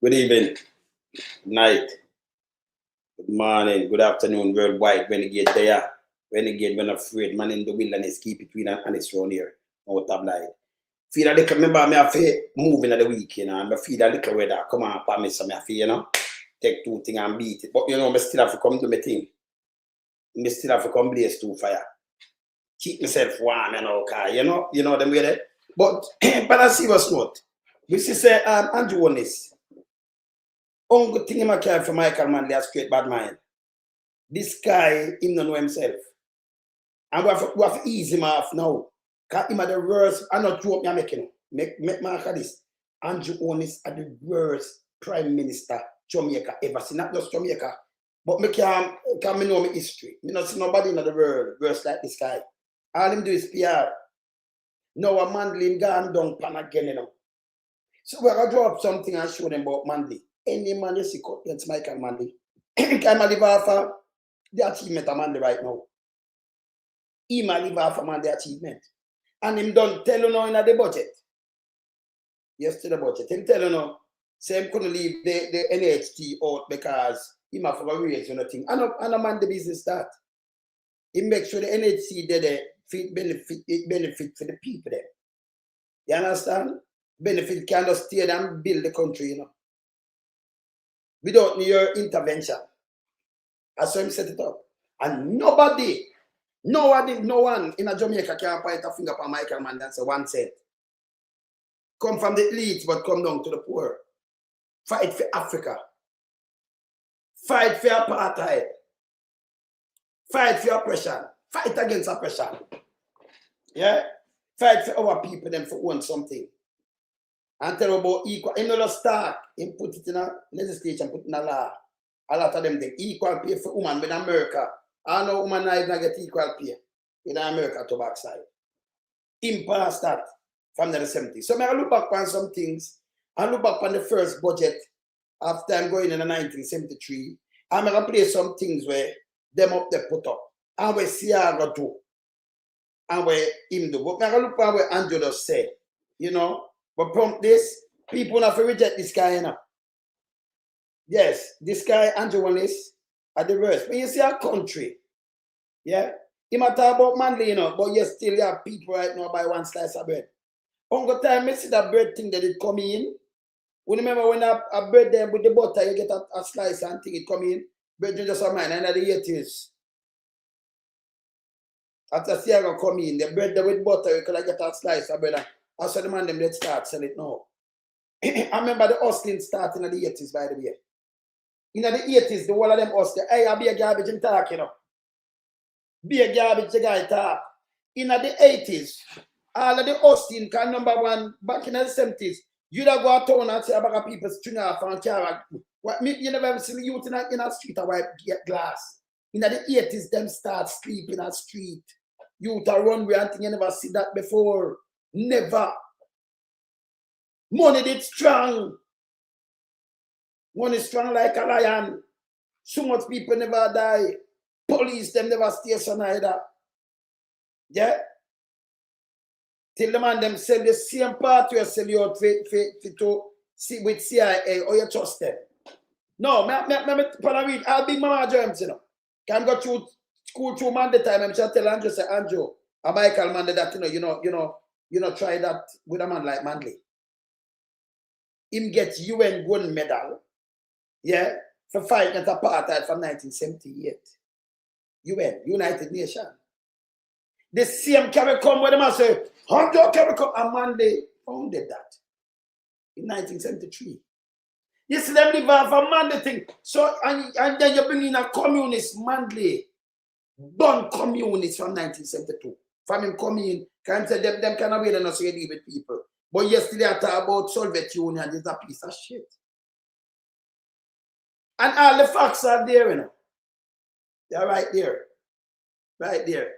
Good evening, good night, good morning, good afternoon, worldwide. Renegade there. Renegade when afraid, man in the wilderness, keep it between and it's round here. Out of light. Feel a little, remember me have to move in the week, and I feel a little weather. Come on, pa me some, I feel, take two things and beat it. But I still have to come to my thing. I still have to come blaze two fire. Keep myself warm, okay, them way there. But, but I see what's not. We see say, Andrew Holness. Only thing I care for Michael Manley has great bad mind. This guy, him don't know himself. And we have to ease him off now. Because him are the worst. I'm not joking, I'm making. Make mark of this. Andrew Holness are the worst Prime Minister Jamaica ever seen. Not just Jamaica. But me can know my history. Me not see nobody in the world worse like this guy. All him do is PR. Now a Manley him gone down pan again, So we're going to draw up something and show them about Manley. Any man you see cut against Michael Manley. Can I live off the achievement of Manley right now? He might live off the achievement. And him don't tell you now in the budget. Yes, to the budget. Him tell you now, say him couldn't leave the NHT out because he might have a raise or nothing. And a man the business start. He make sure the NHT did benefit for the people there. You understand? Benefit can just stay there and build the country, Without your intervention. That's why him set it up. And no one in a Jamaica can point a finger on Michael Manley and say 1 cent. Come from the elites, but come down to the poor. Fight for Africa. Fight for apartheid. Fight for oppression. Fight against oppression. Yeah? Fight for our people, them for own something. And tell about equal. Him not start. Him put it in a legislation, put in a law. A lot of them equal pay for women in America. I know women not even get equal pay in America to backside. Him passed that from the 70s. So I look back on some things. I look back on the first budget after I'm going in the 1973. I'm going to play some things where them up there put up. And where Sierra do. And where him do. But I look at where Andrew just say, But from this, people have to reject this guy, Yes, this guy, Andrew Holness, are the worst. When you see a country, yeah, you might talk about Manley, but you still have people right now buy one slice of bread. Uncle time, I see that bread thing that it come in. We remember when a bread there with the butter, you get a slice and thing, it come in. Bread just a mine, and the 80s. After Sierra come in, the bread there with butter, you could get a slice of bread. I saw the man them let's start sell it now. I remember the hustling starting in the 80s, by the way. In the 80s, the whole of them hustling. Hey, I be a garbage and talk, Be a garbage the guy talk. In the 80s, all of the hustling can number one back in the 70s. You don't go to town and see about people string off and carry. You never see the youth in a street or wipe glass. In the 80s, them start sleeping in a street. Youth are runway and thing, you never see that before. Never. Money did strong. Money strong like a lion. So much people never die. Police them never stay so either. Yeah? Till the man them sell the same part you sell you out to see with CIA or you trust them. No, I'll be Mama James, Can go through school through Monday time and tell Andrew, say, Andrew, a Michael Manley that try that with a man like Manley. Him get UN gold medal, yeah, for fighting at apartheid from 1978. UN, United Nations. The same carry come with them and say, Andrew carry come, and Manley founded that in 1973. You see them live off a Manley thing. So, and then you bring in a communist Manley, born communist from 1972. From him coming in, can say them kind of way they not say deal with people. But yesterday I talked about Soviet Union, it's a piece of shit. And all the facts are there, They're right there. Right there.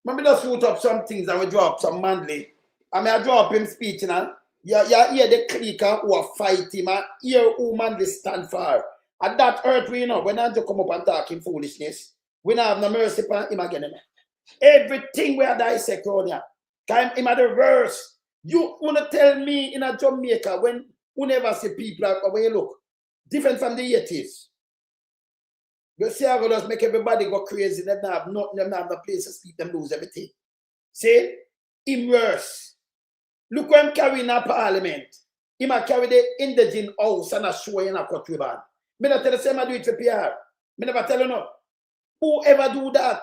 Maybe just shoot up some things and we draw up some Manley. I mean, I draw up him speech, You hear the clique who are fighting, and hear who Manley stand for. And that hurt we, when I come up and talk in foolishness, we don't have no mercy upon him again. Everything we are dissect on here. Time him at the worst. You want to tell me in a Jamaica when you never see people when you look, Different from the 80s. You see how just make everybody go crazy. They don't have nothing, they don't have the place to sleep, them lose everything. See? Him worse. Look when him carry in a parliament. He might carry the indigent house and a show in a cut ribbon. Me not tell the same I do it for PR. Me never tell you no. Whoever do that?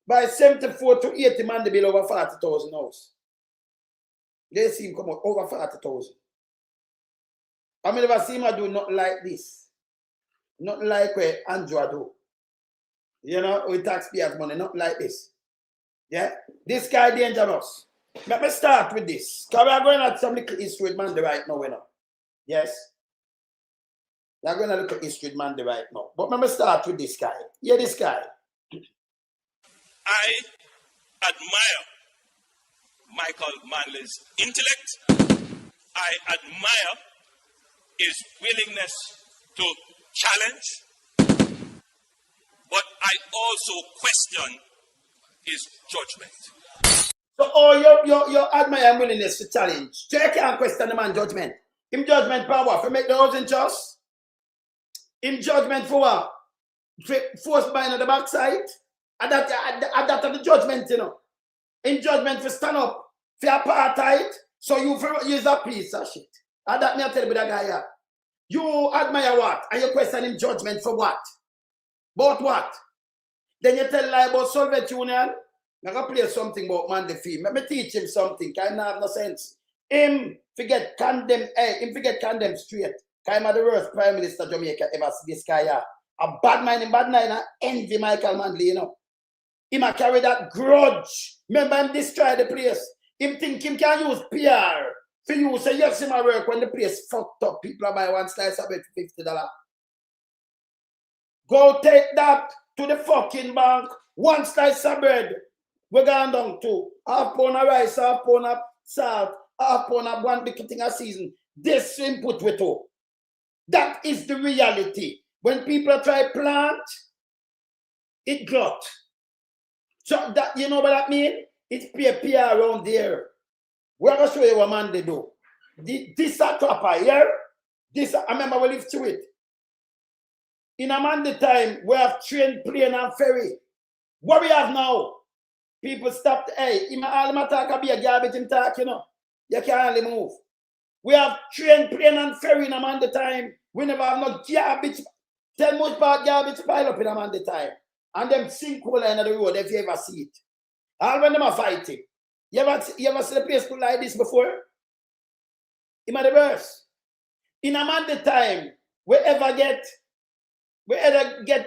By 74 to 80 man, they build over 40,000 house. They see him come out over 40,000. I mean, never see him do nothing like this. Nothing like where Andrew do. You know, with taxpayers' money, not like this. Yeah? This guy dangerous. Let me start with this. Because we are going at some little history with Manley right now, you know. Yes? We are going to look at history with Manley right now. But let me start with this guy. Yeah, this guy. I admire Michael Manley's intellect. I admire his willingness to challenge. But I also question his judgment. So, oh, you admire willingness to challenge. So you can't question the man's judgment. Him judgment for what? For make the house just? Him judgment for what? Force bind on the backside? And that the judgment, you know. In judgment for stand up for apartheid, so you use a piece of shit. And that me I tell you that guy here. You admire what? And you question him judgment for what? About what? Then you tell lie about Soviet Union. I'm going to play something about Manley Fee. Let me teach him something. Because I have no sense. Him forget condemn, him forget condemn straight. Because I'm the worst Prime Minister Jamaica ever see this guy here. A bad mind, envy Michael Manley, you know. He might carry that grudge. Remember him destroy the place. Him think him can use PR. For you say yes, him a work when the place fucked up. People buy one slice of it for $50. Go take that to the fucking bank. One slice of bread. We're going down to half pound of rice, half pound of salt, half pound of one big thing a season. This input with all. That is the reality. When people try plant, it glut. So that you know what that means? It's PR around there. We're gonna show you what man they do. This a trapper here. This I remember we live through it. In a man the time we have train, plane, and ferry. What we have now? People stopped. Hey, all my talk be a garbage in talk, you know. You can't hardly move. We have train, plane, and ferry in a man the time. We never have no garbage. Tell much about garbage pile up in a man the time. And them sinkhole in the road if you ever see it. All when them are fighting. You ever see the place put like this before? In the verse. In a man the time, we ever get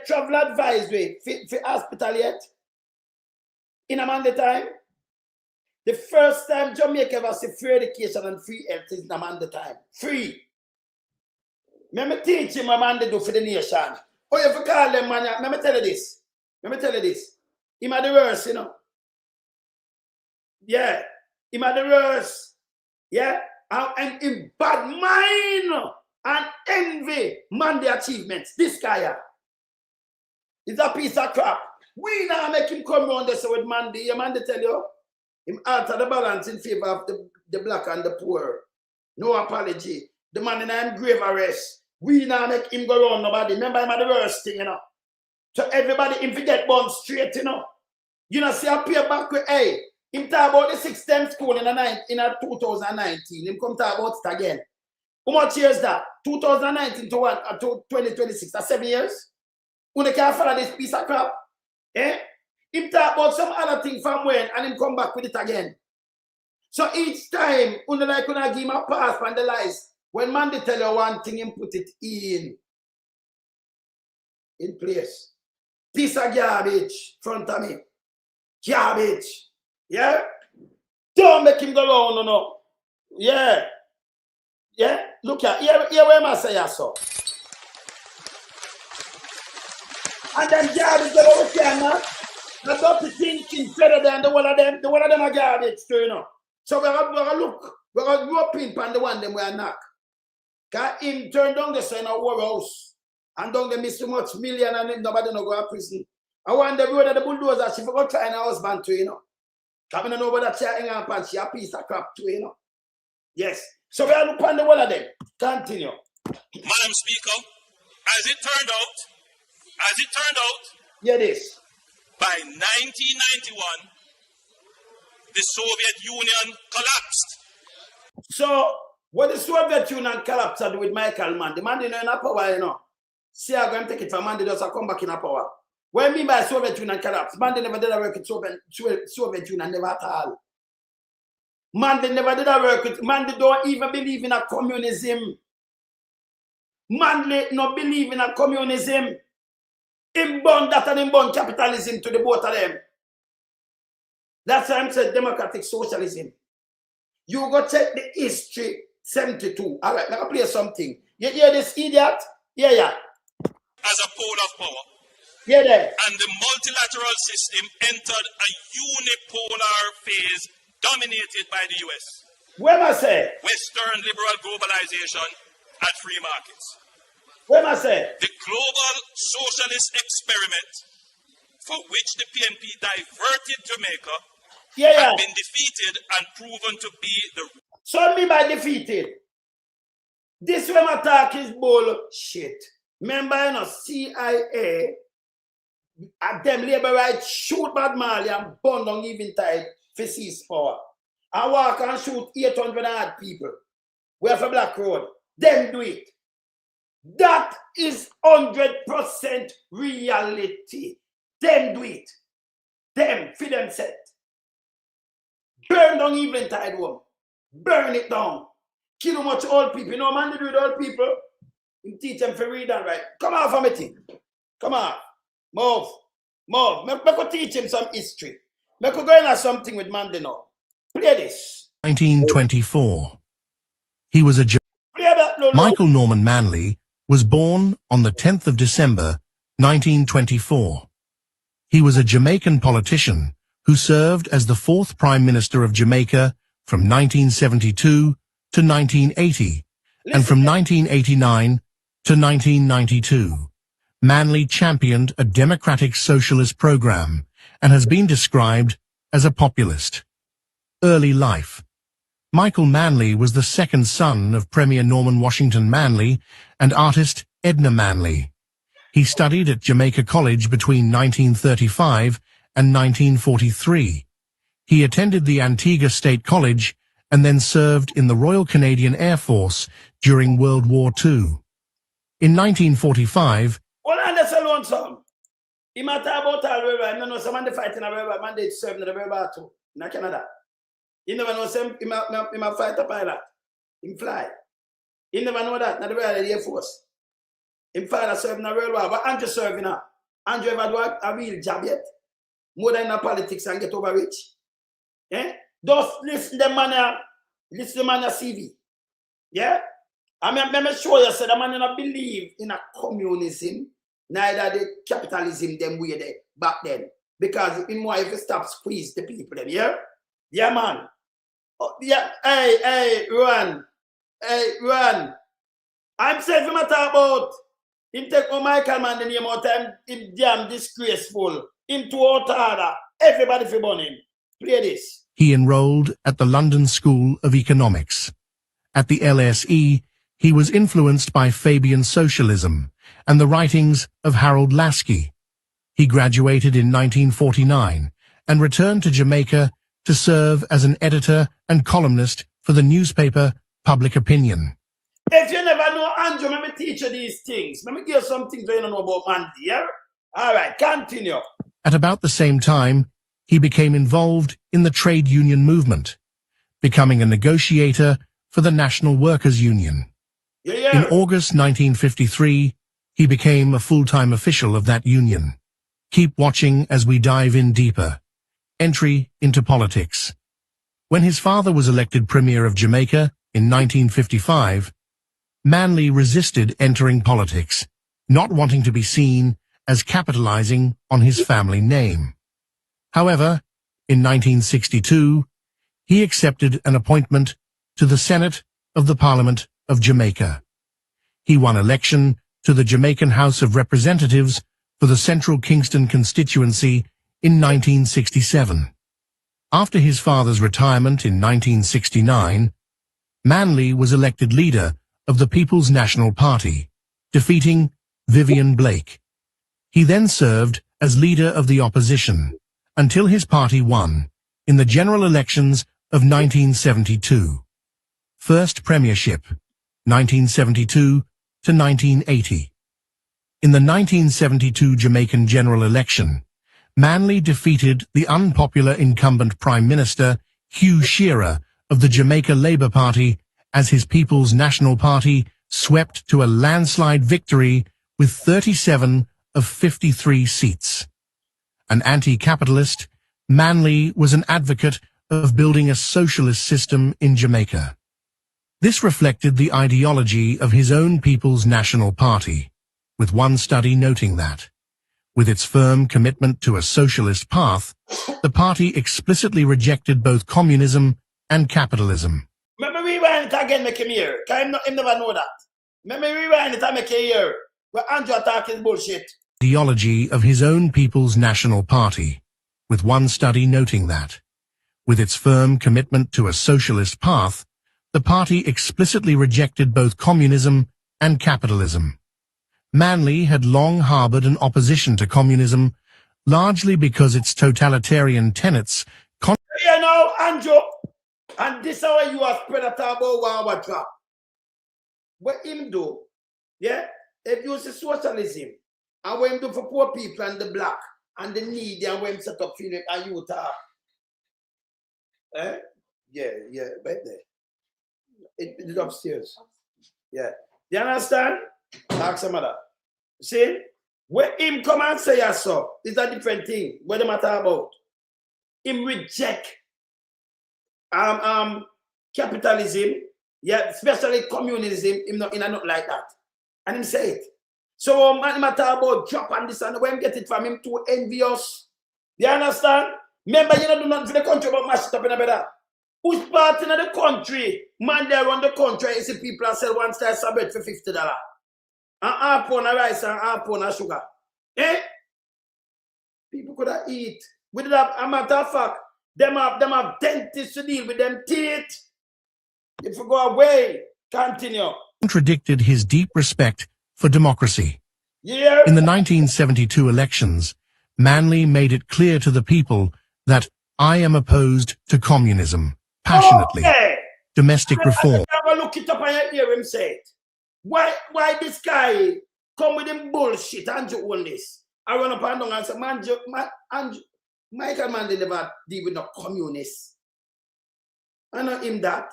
travel advisory for hospital yet? In a man the time? The first time Jamaica ever see free education and free health is in a man the time. Free. Let me teach him what man they do for the nation. Oh, you have to call them, man. Let me tell you this. Let me tell you this. Him at the worst, you know. Yeah. Him at the worst. Yeah. And in bad mind and envy man the achievements. This guy here. He's a piece of crap. We now make him come around this with Mandy. Your man they tell you. Him alter the balance in favor of the black and the poor. No apology. The man in him grave arrest. We now make him go around nobody. Remember him at the worst thing, you know. So everybody him forget born straight, you know. You know, see I pay back with hey, him talk about the 6th school in 2019. Him come talk about it again. How much years that? 2019 to 2026. That's 7 years. When they can't follow this piece of crap. Eh? Him talk about some other thing from when and him come back with it again. So each time, when like when I give him a pass on the lies, when man they tell you one thing, him put it in place. Piece of garbage front of me. Garbage. Yeah? Don't make him go around, no. Yeah. Yeah? Look at here where I say I saw. And then garbage go over here, man. The dirty thinking better than the one of them. The one of them are garbage too, you know. So we're gonna look. We're gonna go pin on the one them we are knock. Cause him turn down the son of war house. And don't get miss too much million and nobody no go to prison. I want the road of the bulldozer, she forgot trying her husband too, you know. Coming on over that chair hang up and she a piece of crap too, you know. Yes. So we are looking on the wall of them. Continue. Madam Speaker, as it turned out, Hear this. by 1991, the Soviet Union collapsed. So, what the Soviet Union collapsed with Michael Mann, the man didn't know in power, you know. See, I'm going to take it from Manley, just come back in power. What I mean by Soviet Union collapse? Manley never did a work with Soviet Union, never at all. Manley never did a work with, Manley don't even believe in a communism. Manley not believe in a communism. Him born that and him born capitalism to the both of them. That's why I'm saying democratic socialism. You go check the history 72. All right, let me play something. You hear this idiot? Yeah. As a pole of power. Yeah, there. And the multilateral system entered a unipolar phase dominated by the US. Where am I say? Western liberal globalization and free markets. Where am I say? The global socialist experiment for which the PNP diverted Jamaica Yeah. had been defeated and proven to be the... So what I mean by defeated? This when I talk is bullshit. Remember, you know, CIA at them labor rights shoot Badmind and burn down Eventide for cease power. I walk and shoot 800 odd people. We have a Black Road. Them do it. That is 100% reality. Them do it. Them, for them set. Burn down Eventide home. Burn it down. Kill much old people. You know, man, they do with old people. You teach them to read and write. Come on, from it. Come on. Move. Make go teach him some history. Make go into something with Manley now. Play this. 1924. He was a... Play that, no. Michael Norman Manley was born on the 10th of December, 1924. He was a Jamaican politician who served as the 4th Prime Minister of Jamaica from 1972 to 1980, and from 1989 to 1992. Manley championed a democratic socialist program and has been described as a populist. Early life. Michael Manley was the second son of Premier Norman Washington Manley and artist Edna Manley. He studied at Jamaica College between 1935 and 1943. He attended the Antigua State College and then served in the Royal Canadian Air Force during World War II. In 1945, Well, that's alone, son. He matter about all the way. I know someone fighting a river, man, they serve in the river too. In Canada. You never know some he might fight a pilot. He fly. You never know that, not the Royal Air Force. Him father serve in the World War, but Andrew serving now. Andrew ever do a real job yet? More than in the politics and get over rich. Eh? Just listen to the man CV. Yeah? I mean, let me show you, so the man don't believe in a communism, neither the capitalism them way there back then. Because in more if you stop squeeze the people them, yeah? Yeah, man. Oh, yeah, hey, Ron. Hey, Ron. I'm saying him talk about him take Michael man the name out time, him damn disgraceful. Him to out order. Everybody for burn him. Play this. he enrolled at the London School of Economics. At the LSE, he was influenced by Fabian socialism and the writings of Harold Lasky. He graduated in 1949 and returned to Jamaica to serve as an editor and columnist for the newspaper Public Opinion. If you never know Andrew, let me teach you these things. Let me give you some things you don't know about Manley, yeah? All right, continue. At about the same time, he became involved in the trade union movement, becoming a negotiator for the National Workers' Union. Yeah. In August 1953, he became a full-time official of that union. Keep watching as we dive in deeper. Entry into politics. When his father was elected Premier of Jamaica in 1955, Manley resisted entering politics, not wanting to be seen as capitalizing on his family name. However, in 1962, he accepted an appointment to the Senate of the Parliament of Jamaica. He won election to the Jamaican House of Representatives for the Central Kingston constituency in 1967. After his father's retirement in 1969, Manley was elected leader of the People's National Party, defeating Vivian Blake. He then served as leader of the opposition until his party won in the general elections of 1972. First premiership, 1972 to 1980. In the 1972 Jamaican general election, Manley defeated the unpopular incumbent Prime Minister Hugh Shearer of the Jamaica Labour Party as his People's National Party swept to a landslide victory with 37 of 53 seats. An anti-capitalist, Manley was an advocate of building a socialist system in Jamaica. This reflected the ideology of his own People's National Party, with one study noting that, with its firm commitment to a socialist path, the party explicitly rejected both communism and capitalism. Let me rewind it again, make him hear. Because him never know that. Let me rewind it and make him hear. Where Andrew attack is bullshit. Ideology of his own People's National Party, with one study noting that, with its firm commitment to a socialist path, the party explicitly rejected both communism and capitalism. Manley had long harbored an opposition to communism, largely because its totalitarian tenets. You know, Andrew, and this is how you are spread a talk about what trap. What him do, yeah, if you see socialism, and what him do for poor people and the black, and the needy, and when him set up feeling and you talk. Yeah, right there. It is upstairs. Yeah. Do you understand? Ask some other. See? When him come and say so, it's a different thing. What the matter about? Him reject capitalism, yeah, especially communism, him not like that. And him say it. So matter about drop and this and when him get it from him too envious. Do you understand? Remember, you don't do nothing for the country but mash it up in a better. Who's part in the country? Man, they run the country. You see people that sell one slice of bread for $50. And half pound of rice and half pound of sugar. Eh? People could have eat. We did have, a matter of fact, them have dentists to deal with them teeth. If you go away, continue. Contradicted his deep respect for democracy. Yeah. In the 1972 elections, Manley made it clear to the people that I am opposed to communism, passionately. Okay. Domestic reform. I look it up and hear him say it. Why this guy come with him bullshit, Andrew Holness? I run up and down and say, Andrew, Michael Manley never deal with no communists. I know him that.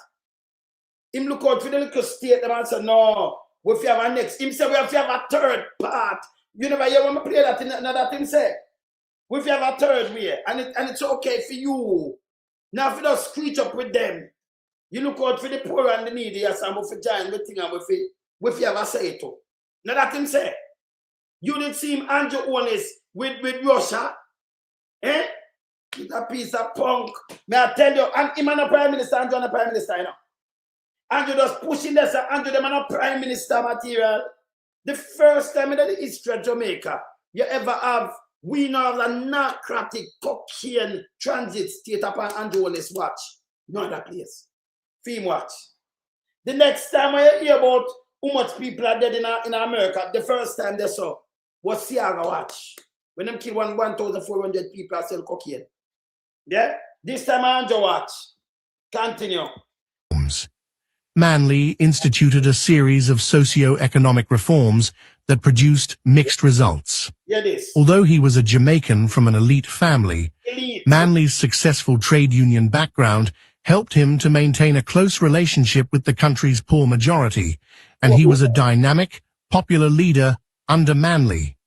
Him look out for the little state and say, no, we have a next. Him say we have to have a third part. You never hear when I play that in that him say. We have a third way, and it's okay for you. Now if you just screech up with them, you look out for the poor and the needy, yes, and we join the thing and we have a say it. Now that him say, you did see him Andrew Holness with Russia, eh? It's a piece of punk. May I tell you, and him and a prime minister, Andrew and a prime minister, you know. Andrew just pushing this, Andrew them and a prime minister material. The first time in the history of Jamaica, you ever have we now have a narcotic cocaine transit state upon Andrew Holness watch. No other place. Film watch. The next time I hear about how much people are dead in America, the first time they saw was Sierra watch. When them kill 1,400 people are sell cocaine. Yeah? This time Andrew watch. Continue. Manley instituted a series of socio-economic reforms that produced mixed results. Yeah, this. Although he was a Jamaican from an elite family, Manley's successful trade union background helped him to maintain a close relationship with the country's poor majority, and he was a dynamic, popular leader under Manley.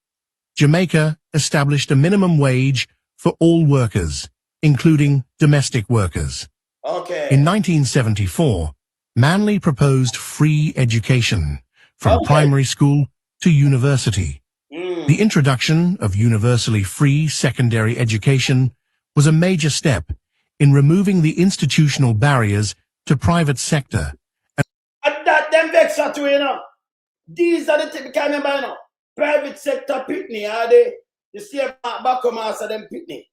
Jamaica established a minimum wage for all workers, including domestic workers. Okay. In 1974, Manley proposed free education from primary school to university. The introduction of universally free secondary education was a major step in removing the institutional barriers to private sector. And that them vex at you, you know. These are the things I remember, you know. Private sector pitney, are they? The same back of master them pitney.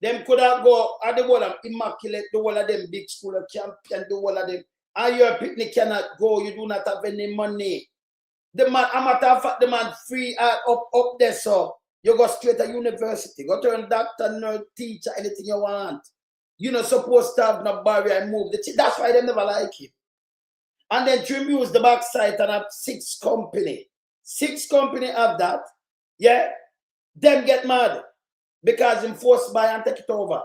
Them could have go at the wall of immaculate, the wall of them big school of champion, the wall of them and your picnic cannot go, you do not have any money. The man, a matter of fact, the man free up there, so you go straight to university, go turn doctor, nurse, teacher, anything you want. You're not supposed to have no barrier and move. That's why they never like him. And then to use the backside and have 6 company. 6 company have that. Yeah? Them get mad. Because him forced buy and take it over.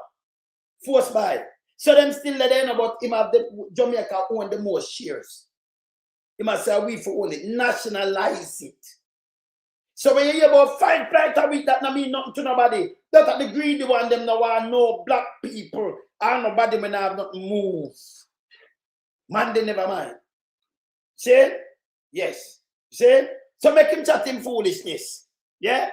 Forced buy. So them still let them know about him have the Jamaica own the most shares. He must say we for own it. Nationalize it. So when you hear about 5 flights a week, that not mean nothing to nobody. Look at the greedy one, them no want no black people. And nobody may have nothing move. Man, they never mind. See? Yes. See? So make him chat in foolishness. Yeah?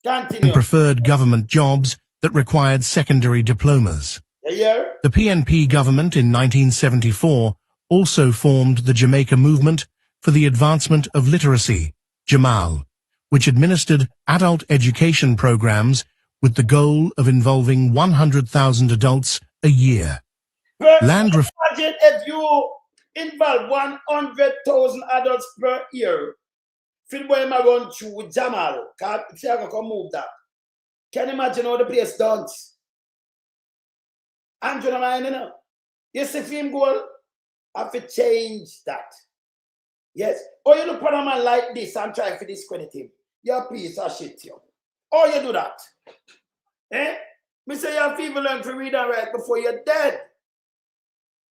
Continue. Preferred government jobs that required secondary diplomas. Yeah. The PNP government in 1974 also formed the Jamaica Movement for the Advancement of Literacy, Jamal, which administered adult education programs with the goal of involving 100,000 adults a year. Imagine if you involve 100,000 adults per year. Feel boy ma run through with Jamal. If you can move that. Can you imagine how the place dance? And you know, you see film goal, I have to change that. Yes. Or you look at a man like this and try to discredit him. You're a piece of shit, yo. Or you do that. Eh? Me say you have to even learn to read and write before you're dead.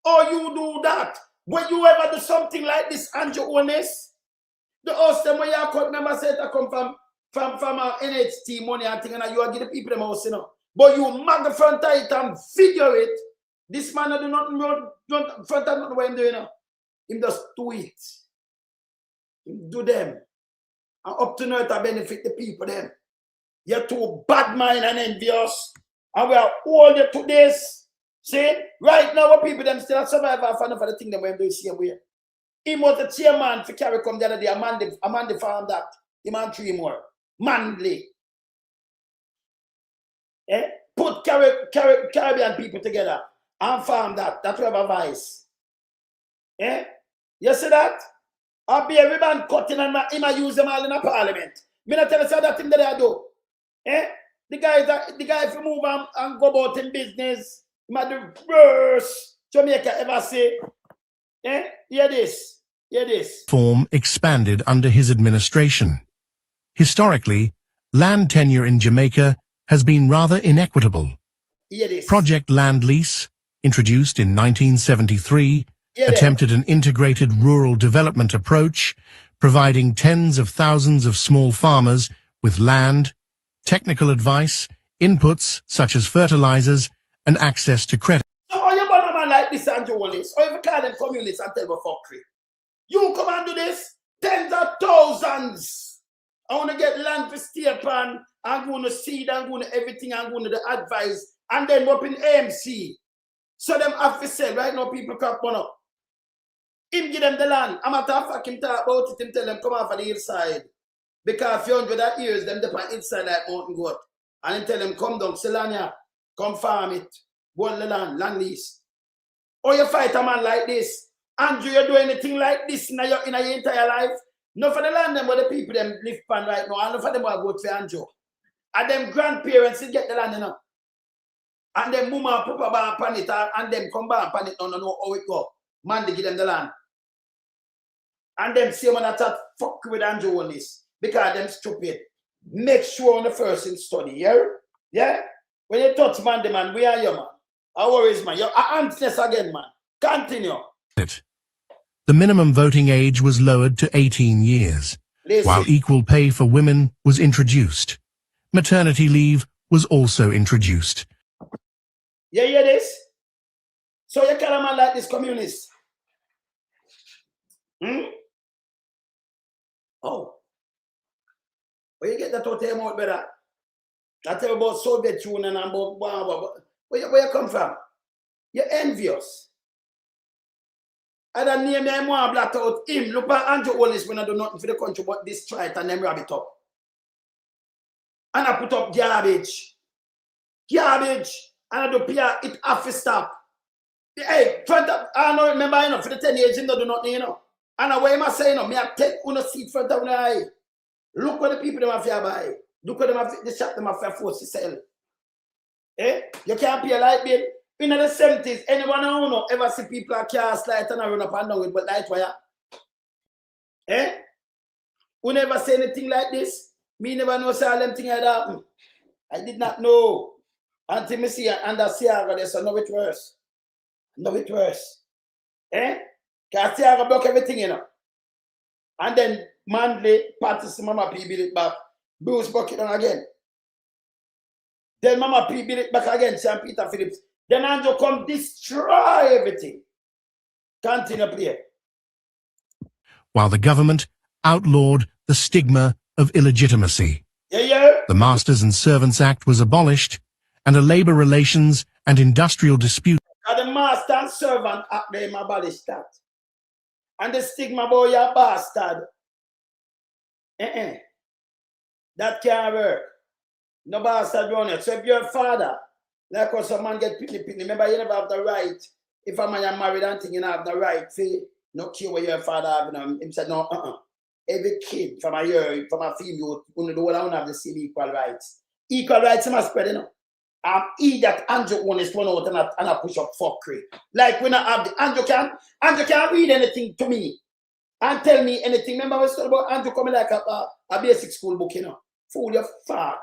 Or you do that. When you ever do something like this, Andrew Holness, the house them when you cut member said to come from our NHT money and thing, and you are give the people them house, you know. But you magnify it and figure it. This man do not front not what him doing now. Him just do it. Him do them. And up to now to benefit the people them. You're too bad mind and envious. And we are all there to this. See? Right now what people them still survive for the thing them when they see him way. He was the chairman for carry come the other day. Amanda found that. He man 3 more. Manley. Eh? Put Caribbean people together and farm that. That's what advice. Eh? You see that? I'll be every man cutting and I use them all in a parliament. Me not tell you that thing that I do. Eh? The guy if you move and go about in business, he might the worst Jamaica ever say. Eh? Hear this. Hear this. Form expanded under his administration. Historically, land tenure in Jamaica has been rather inequitable. Hear this. Project Land Lease, introduced in 1973, attempted an integrated rural development approach, providing tens of thousands of small farmers with land, technical advice, inputs such as fertilizers, and access to credit. So all you want a man like this Andrew Holness, or if you call them communists and tell them fuckery. You come and do this, tens of thousands. I want to get land for stay upon, I'm going to seed, I'm going to everything, I'm going to the advice, and then up in AMC. So them have to sell, right now people crap one up. Him give them the land. I'm a fact him talk about it, him tell them come off on the hillside. Because 100 years, them dip on inside like mountain goat. And him tell them come down, Selania, come farm it, go on the land lease. Or you fight a man like this. Andrew, you do anything like this in your entire life? No for the land them where the people them live pan right now, and no for them will go to Andrew. And them grandparents will get the land, you know. And then mama and papa ban pan it, and them come back pan it, no how it go. Man, they give them the land. And them say man that fuck with Andrew Holness because them stupid. Make sure on the first in study, yeah? Yeah? When you touch man, the man, where are you, man? How worries, man? You're anxious again, man. Continue. The minimum voting age was lowered to 18 years, while equal pay for women was introduced. Maternity leave was also introduced. You hear this? So you call a man like this communist? Oh. Where you get that out of your mouth, brother? I tell you about Soviet Union and about blah, blah, blah. Where you come from? You're envious. I don't name me, I want to black out him. Look at Andrew Holness when I do nothing for the country but destroy it and then wrap it up. And I put up garbage. Garbage. And I do PR, it have to stop. Hey, front of, I don't remember, you know, for the 10 years, him don't do nothing, you know. And away am I saying, you know, me I take una seat front of my eye. Look what the people them have to buy. Look what them have the shop them have to force to sell. Eh? You can't pay a light bill. In the 70s, anyone who know ever see people that cast light and run up and down with but light wire? Eh? Who never say anything like this? Me never know say all them things like that. I did not know. Until me see under Siaga, there's so know it worse. Know it worse. Eh? Because Siaga block everything, you know. And then Manley, Patterson, Mama P build it back. Bruce bucket on again. Then Mama P build it back again, St. Peter Phillips. Then Andrew come destroy everything. Continue play. While the government outlawed the stigma of illegitimacy. Yeah. The Masters and Servants Act was abolished, and a labor relations and industrial dispute. And the Master and Servant Act, they abolished that. And the stigma boy, you bastard. That can't work. No bastard run it. So if you're a father, like how some man get pitney, remember you never have the right. If a man is married and thing, you don't have the right to not care what your father have. Him said, no, Every kid from a year, from a female, who don't have the same equal rights. Equal rights must spread, you know. He that Andrew honest one out and I push up fuckery. Like when I have the Andrew can't read anything to me and tell me anything. Remember we talked about Andrew coming like a basic school book, you know. Fool your fart.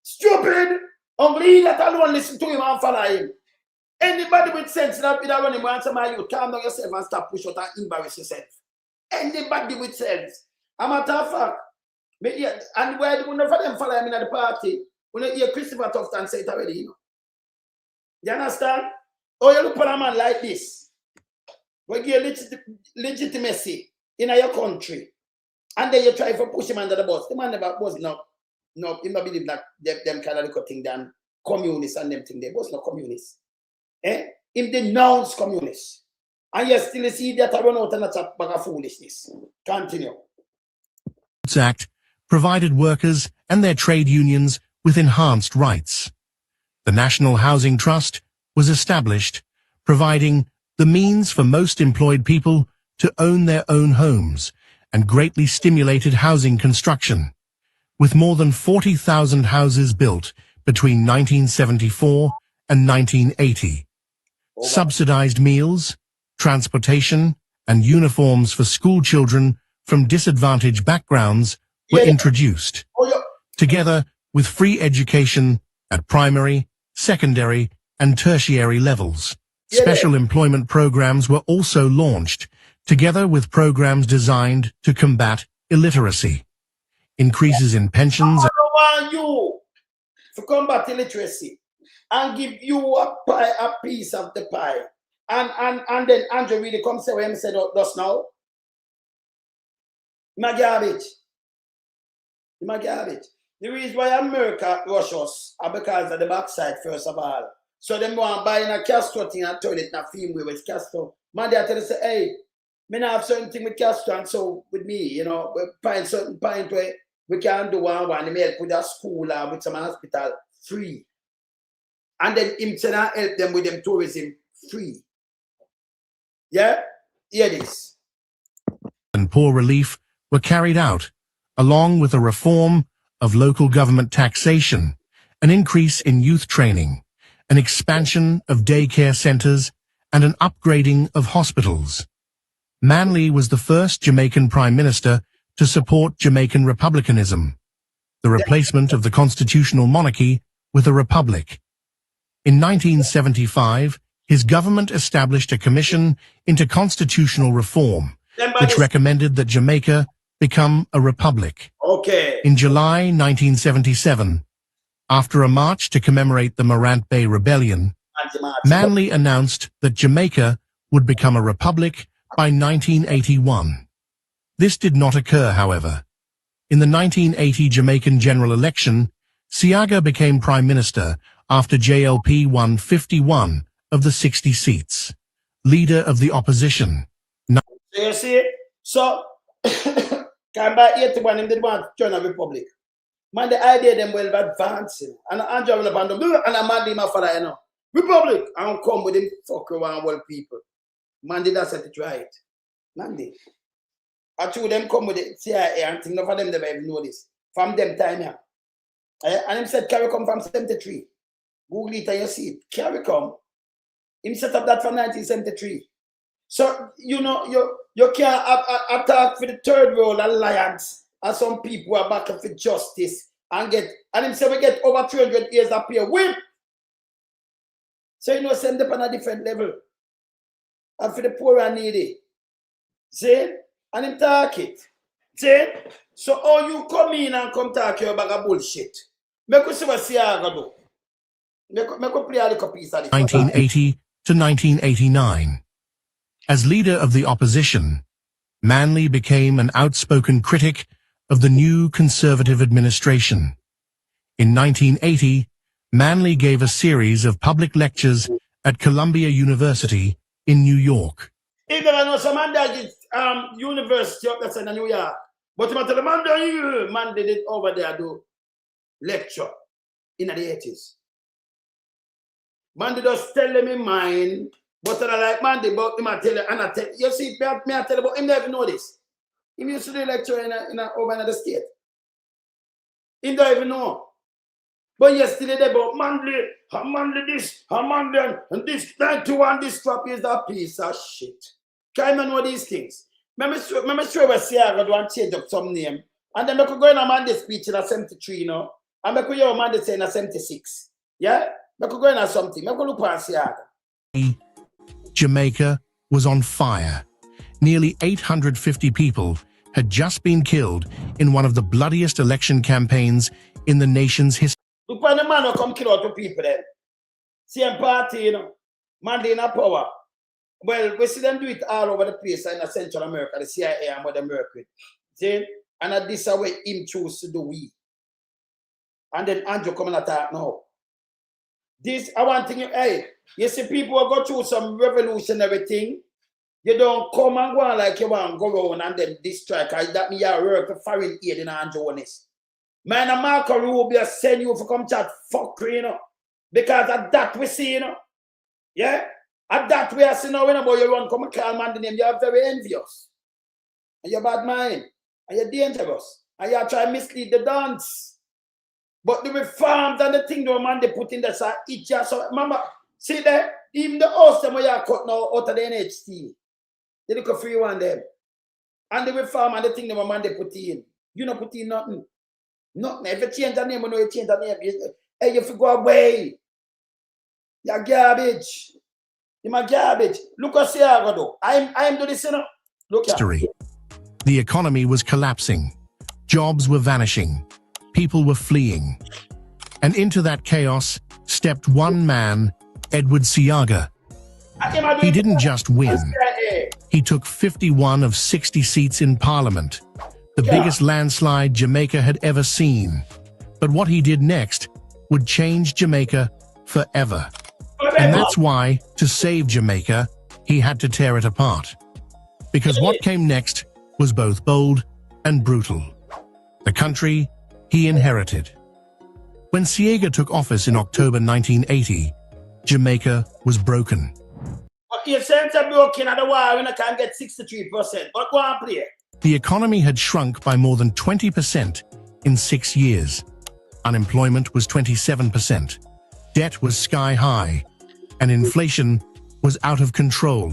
Stupid! Only that alone listen to him and follow him. Anybody with sense that run him and say, my you calm down yourself and stop push out and embarrass yourself. Anybody with sense. A matter of fact, and where one of them follow him in the party, when you hear Christopher Tufton say it already, you know. You understand? Oh, you look at a man like this. We give legitimacy in your country. And then you try to push him under the bus. The man never was no, he might believe that them kind of little thing than communists and them thing. They was not communists. Him denounced communists. And you still see that I run out and that's a bag of foolishness. Continue. Act provided workers and their trade unions with enhanced rights. The National Housing Trust was established, providing the means for most employed people to own their own homes, and greatly stimulated housing construction, with more than 40,000 houses built between 1974 and 1980. Subsidized meals, transportation, and uniforms for school children from disadvantaged backgrounds were introduced, together with free education at primary, secondary, and tertiary levels. Special employment programs were also launched, together with programs designed to combat illiteracy. Increases in pensions. I don't want you to combat illiteracy and give you a piece of the pie. And then Andrew really comes say what him said just now. My garbage. My garbage. The reason why America rush us are because of the backside, first of all. So them go and buy in a Castro thing and toilet in a film with Castro. Man, they tell us, say, hey, me not have certain thing with Castro and so with me, you know, we find certain point where we can do one they may help with a school or with some hospital free. And then him say help them with them tourism free. Yeah? Hear this. And poor relief were carried out, along with a reform of local government taxation, an increase in youth training, an expansion of daycare centers, and an upgrading of hospitals. Manley was the first Jamaican Prime Minister to support Jamaican republicanism, the replacement of the constitutional monarchy with a republic. In 1975, his government established a commission into constitutional reform, which recommended that Jamaica become a republic. In July 1977, after a march to commemorate the Morant Bay Rebellion, Manley announced that Jamaica would become a republic by 1981. This did not occur, however. In the 1980 Jamaican general election, Siaga became Prime Minister after JLP won 51 of the 60 seats. Leader of the opposition. So you see, so come back 81 and did want to join a republic. Man, the idea them well advancing. And Andrew will abandon and I'm mad my father, you know. Republic, and come with them fuck around world people. Mandy that's set it right. Mandy. I told them come with the CIA and think none of them never even know this. From them time here. And him said carry come from 73. Google it and you see it. Carry come. Him set up that from 1973. So you know you can't attack for the third world alliance and some people are back for justice and him say we get over 300 years up here. Whip! So you know send up on a different level. And for the poor and needy. See? And him talk it. See? So how you come in and come talk your bag of bullshit? Make us see what Siaga do. Make us play a little piece of this. 1980 to 1989. As leader of the opposition, Manley became an outspoken critic of the new conservative administration. In 1980, Manley gave a series of public lectures at Columbia University in New York. If you know some man that is university up there in New York, but you tell the man did it over there do lecture in the 80s. Man did just tell them in mind, but I like man did but him I tell you and I tell you see me I tell you but him never know this. He used to do lecture in over in the state. He don't even know. But yesterday they about Manley this, Manley and this 91 this trap is a piece of shit. Can't even know these things. Remember sure say I got to change up some name. And then I could go in a Monday speech in a 73, you know. And I could hear a Monday say in a 76. Yeah? I could go in a something. I could look past here. Jamaica was on fire. Nearly 850 people had just been killed in one of the bloodiest election campaigns in the nation's history. Look when the man who come kill out the people then. Same party, you know. Man in a power. Well, we see them do it all over the place in Central America, the CIA and what they work with. See? And at this way him choose to do we. And then Andrew come and attack now. This, I want to hey, you see people who go through some revolutionary thing. You don't come and go on like you want to go around and then destroy. Because that means you work for foreign aid in Andrew Holness. Man, and Marco Rubio send you for come chat fuckery, you know. Because at that we see, you know. Yeah? At that we are seeing now, when you run come and call man the name, you are very envious. And you're bad mind. And you're dangerous. And you are trying to mislead the dance. But the reforms and the thing the man they put in there, so it just so remember, see there, even the house them where you are cut now out of the NHT. They look a free one them. And the reform and the thing the man they put in. You not put in nothing. Nothing. If you change the name, you know you change the name. Hey, you go away. You're garbage. You're my garbage. Look what I do. I'm doing this, you know. Look History. The economy was collapsing. Jobs were vanishing. People were fleeing. And into that chaos stepped one man, Edward Siaga. He didn't just win. He took 51 of 60 seats in Parliament, the biggest landslide Jamaica had ever seen. But what he did next would change Jamaica forever. And that's why, to save Jamaica, he had to tear it apart. Because what came next was both bold and brutal. The country he inherited. When Siaga took office in October 1980, Jamaica was broken. Your sense of broken at the war when I can get 63%. But go on, play. The economy had shrunk by more than 20% in 6 years. Unemployment was 27%. Debt was sky high. And inflation was out of control.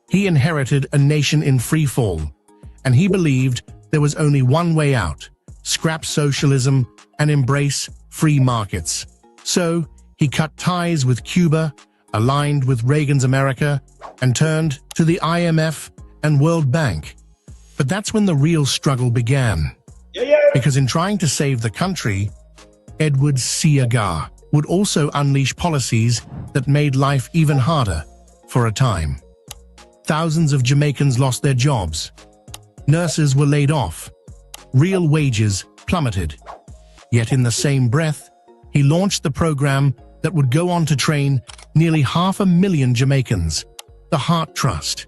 He inherited a nation in free fall. And he believed there was only one way out. Scrap socialism and embrace free markets. So, he cut ties with Cuba, aligned with Reagan's America, and turned to the IMF and World Bank. But that's when the real struggle began. Because in trying to save the country, Edward Siaga would also unleash policies that made life even harder for a time. Thousands of Jamaicans lost their jobs. Nurses were laid off. Real wages plummeted. Yet in the same breath, he launched the program that would go on to train nearly 500,000 Jamaicans, the Heart Trust.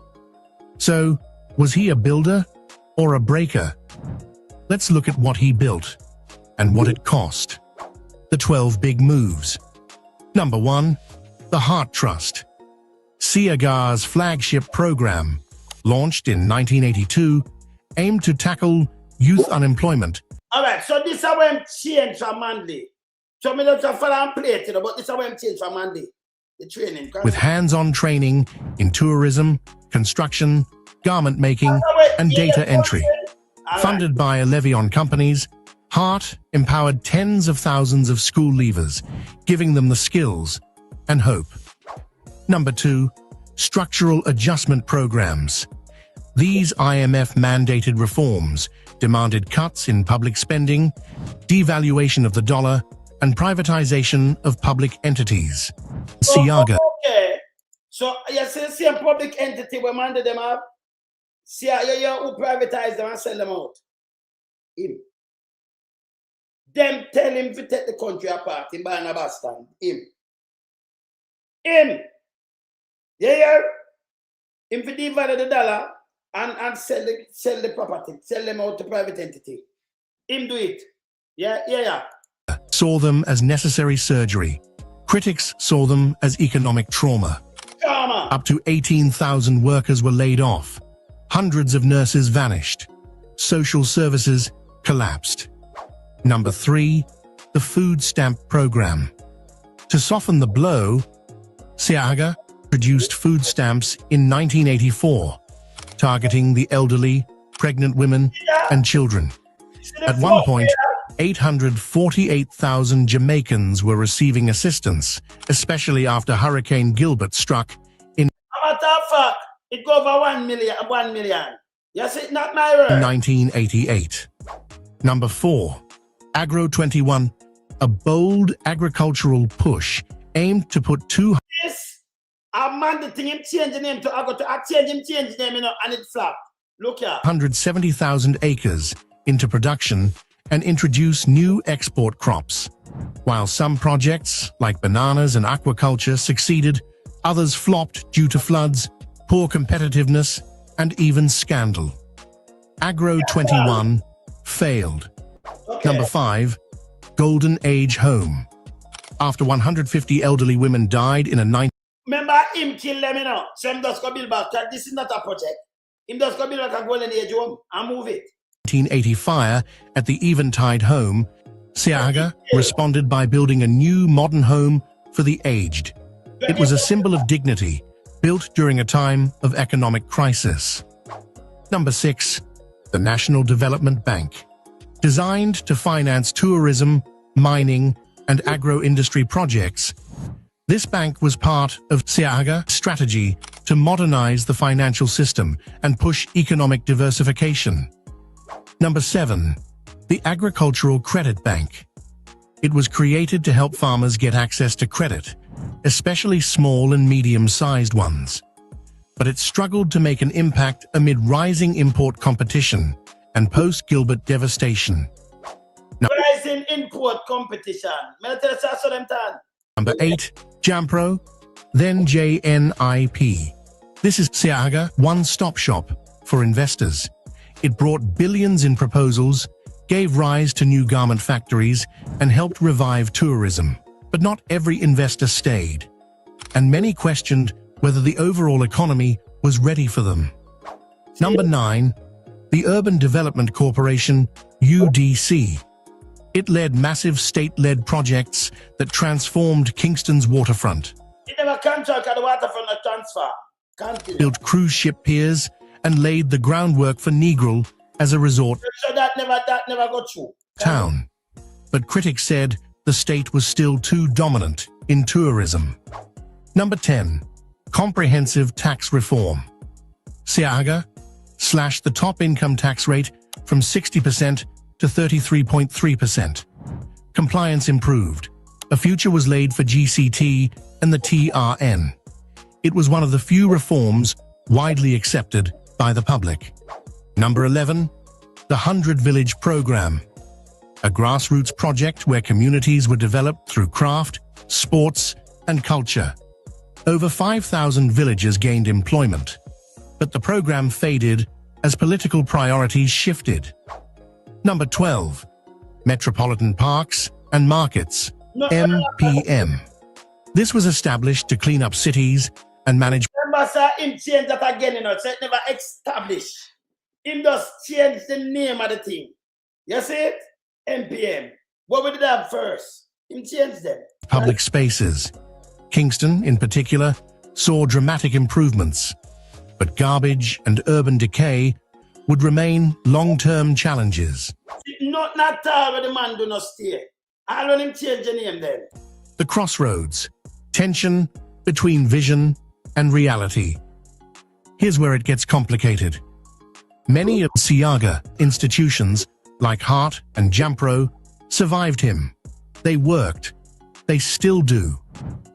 So, was he a builder or a breaker? Let's look at what he built and what it cost. The 12 big moves. Number 1. The Heart Trust, Siagar's flagship program, launched in 1982, aimed to tackle youth unemployment. All right, so this is how I'm changed from Manley. So me don't follow and play it, but this is how I'm changed from Manley. The training. With hands-on training in tourism, construction, garment making, and data entry. Funded by a levy on companies, Heart empowered tens of thousands of school leavers, giving them the skills and hope. Number 2, structural adjustment programs. These IMF-mandated reforms demanded cuts in public spending, devaluation of the dollar, and privatization of public entities. Siaga. Okay. So you see the same public entity we mandate them up. See you privatize them and sell them out. Him. Them tell him to take the country apart in Boston. Him. Yeah. Him to devalue the dollar and sell the property, sell them out to private entity. Him do it. Yeah. Saw them as necessary surgery. Critics saw them as economic trauma. Up to 18,000 workers were laid off. Hundreds of nurses vanished. Social services collapsed. Number 3, the food stamp program. To soften the blow, Siaga produced food stamps in 1984, targeting the elderly, pregnant women, and children. At one point, 848,000 Jamaicans were receiving assistance, especially after Hurricane Gilbert struck in it go over 1 million. Yes, it's not my word. 1988. Number 4, Agro 21, a bold agricultural push aimed to put I'm mandating him change the name to Agro to change the name, and it flop. Look here. 170,000 acres into production and introduce new export crops. While some projects, like bananas and aquaculture, succeeded, others flopped due to floods, poor competitiveness, and even scandal. Agro 21 failed. Okay. Number 5, Golden Age Home. After 150 elderly women died in a Remember him kill them, So him just go build back. This is not a project. Him just go build back a Golden Age home and move it. 1980 fire at the Eventide home, Siaga responded by building a new modern home for the aged. It was a symbol of dignity, built during a time of economic crisis. Number 6, the National Development Bank. Designed to finance tourism, mining, and agro-industry projects, this bank was part of Siaga's strategy to modernize the financial system and push economic diversification. Number 7, the Agricultural Credit Bank. It was created to help farmers get access to credit, especially small and medium-sized ones. But it struggled to make an impact amid rising import competition and post-Gilbert devastation. Rising import competition. Number 8, Jampro, then JNIP. This is Siaga one-stop shop for investors. It brought billions in proposals, gave rise to new garment factories, and helped revive tourism. But not every investor stayed, and many questioned whether the overall economy was ready for them. Number 9, the Urban Development Corporation, UDC. It led massive state-led projects that transformed Kingston's waterfront. It never contracted the waterfront transfer. Continue. Built cruise ship piers and laid the groundwork for Negril as a resort So that never got through. town. But critics said the state was still too dominant in tourism. Number 10, comprehensive tax reform. Siaga slashed the top income tax rate from 60% to 33.3%. Compliance improved. A future was laid for GCT and the TRN. It was one of the few reforms widely accepted by the public. Number 11, the 100 Village Program. A grassroots project where communities were developed through craft, sports, and culture. Over 5,000 villagers gained employment, but the program faded as political priorities shifted. Number 12, Metropolitan Parks and Markets, MPM. This was established to clean up cities and manage. Remember, sir, him change that again, so it never established. Him just change the name of the thing. You see it? MPM. What we did have first? Him change them. Public spaces. Kingston, in particular, saw dramatic improvements, but garbage and urban decay would remain long-term challenges. Not all where the man do not stay. I'll let him change the name then. The crossroads. Tension between vision and reality. Here's where it gets complicated. Many of Siaga institutions, like Hart and Jampro, survived him. They worked. They still do.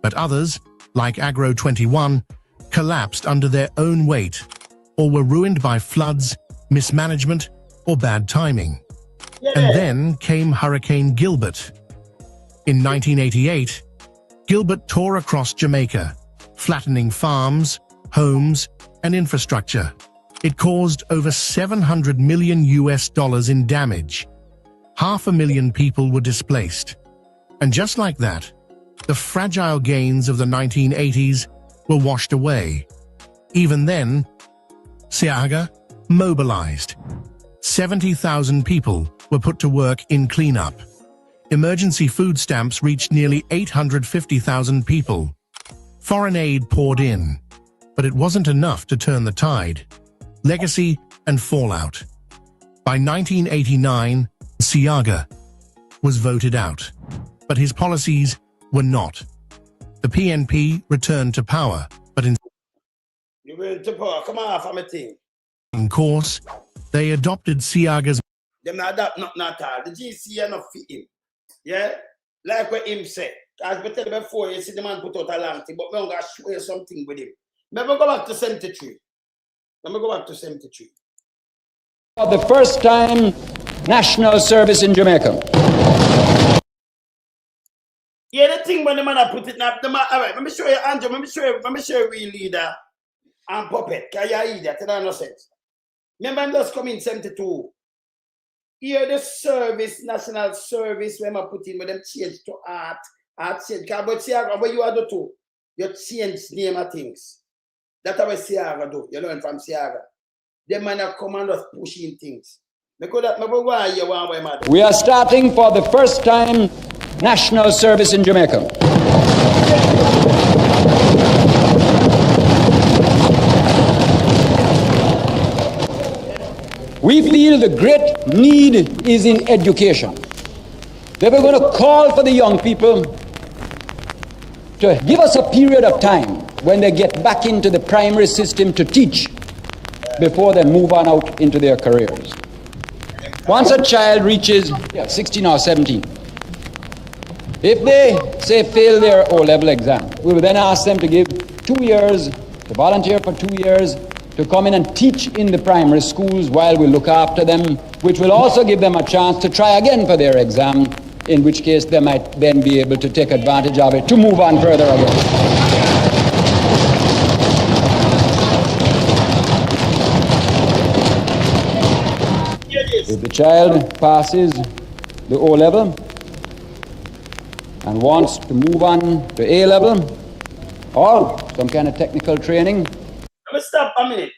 But others, like Agro 21, collapsed under their own weight or were ruined by floods, mismanagement, or bad timing. And then came Hurricane Gilbert. In 1988, Gilbert tore across Jamaica, flattening farms, homes, and infrastructure. It caused over $700 million in damage. 500,000 people were displaced. And just like that, the fragile gains of the 1980s were washed away. Even then, Siaga mobilized. 70,000 people were put to work in cleanup. Emergency food stamps reached nearly 850,000 people. Foreign aid poured in, but it wasn't enough to turn the tide. Legacy and fallout. By 1989, Siaga was voted out, but his policies were not. The PNP returned to power, but in Come on, from a thing. course, they adopted Siaga's. Them not adapt not all. The GC are not fit him. Yeah? Like what him said. As we tell you before, you see the man put out a long thing, but we're going to show you something with him. Let me go back to 73. Let me go back to 73. For the first time, national service in Jamaica. Yeah, the thing when the man I put it up, the man, all right, let me show you, Andrew, let me show you real leader and puppet. Can you idiot? That no sense. Remember, I'm just coming 72. Here the service, national service, when I put in, when them change to art change. But see, what you are do too, you change name of things. That's what Siaga do. You learn from Siaga. The man are come and just pushing things. We are starting for the first time national service in Jamaica. We feel the great need is in education. They were going to call for the young people to give us a period of time when they get back into the primary system to teach before they move on out into their careers. Once a child reaches 16 or 17, if they, say, fail their O-level exam, we will then ask them to give 2 years, to volunteer for 2 years, to come in and teach in the primary schools while we look after them, which will also give them a chance to try again for their exam, in which case they might then be able to take advantage of it to move on further again. If the child passes the O-level and wants to move on to A-level or some kind of technical training. Let me stop a minute.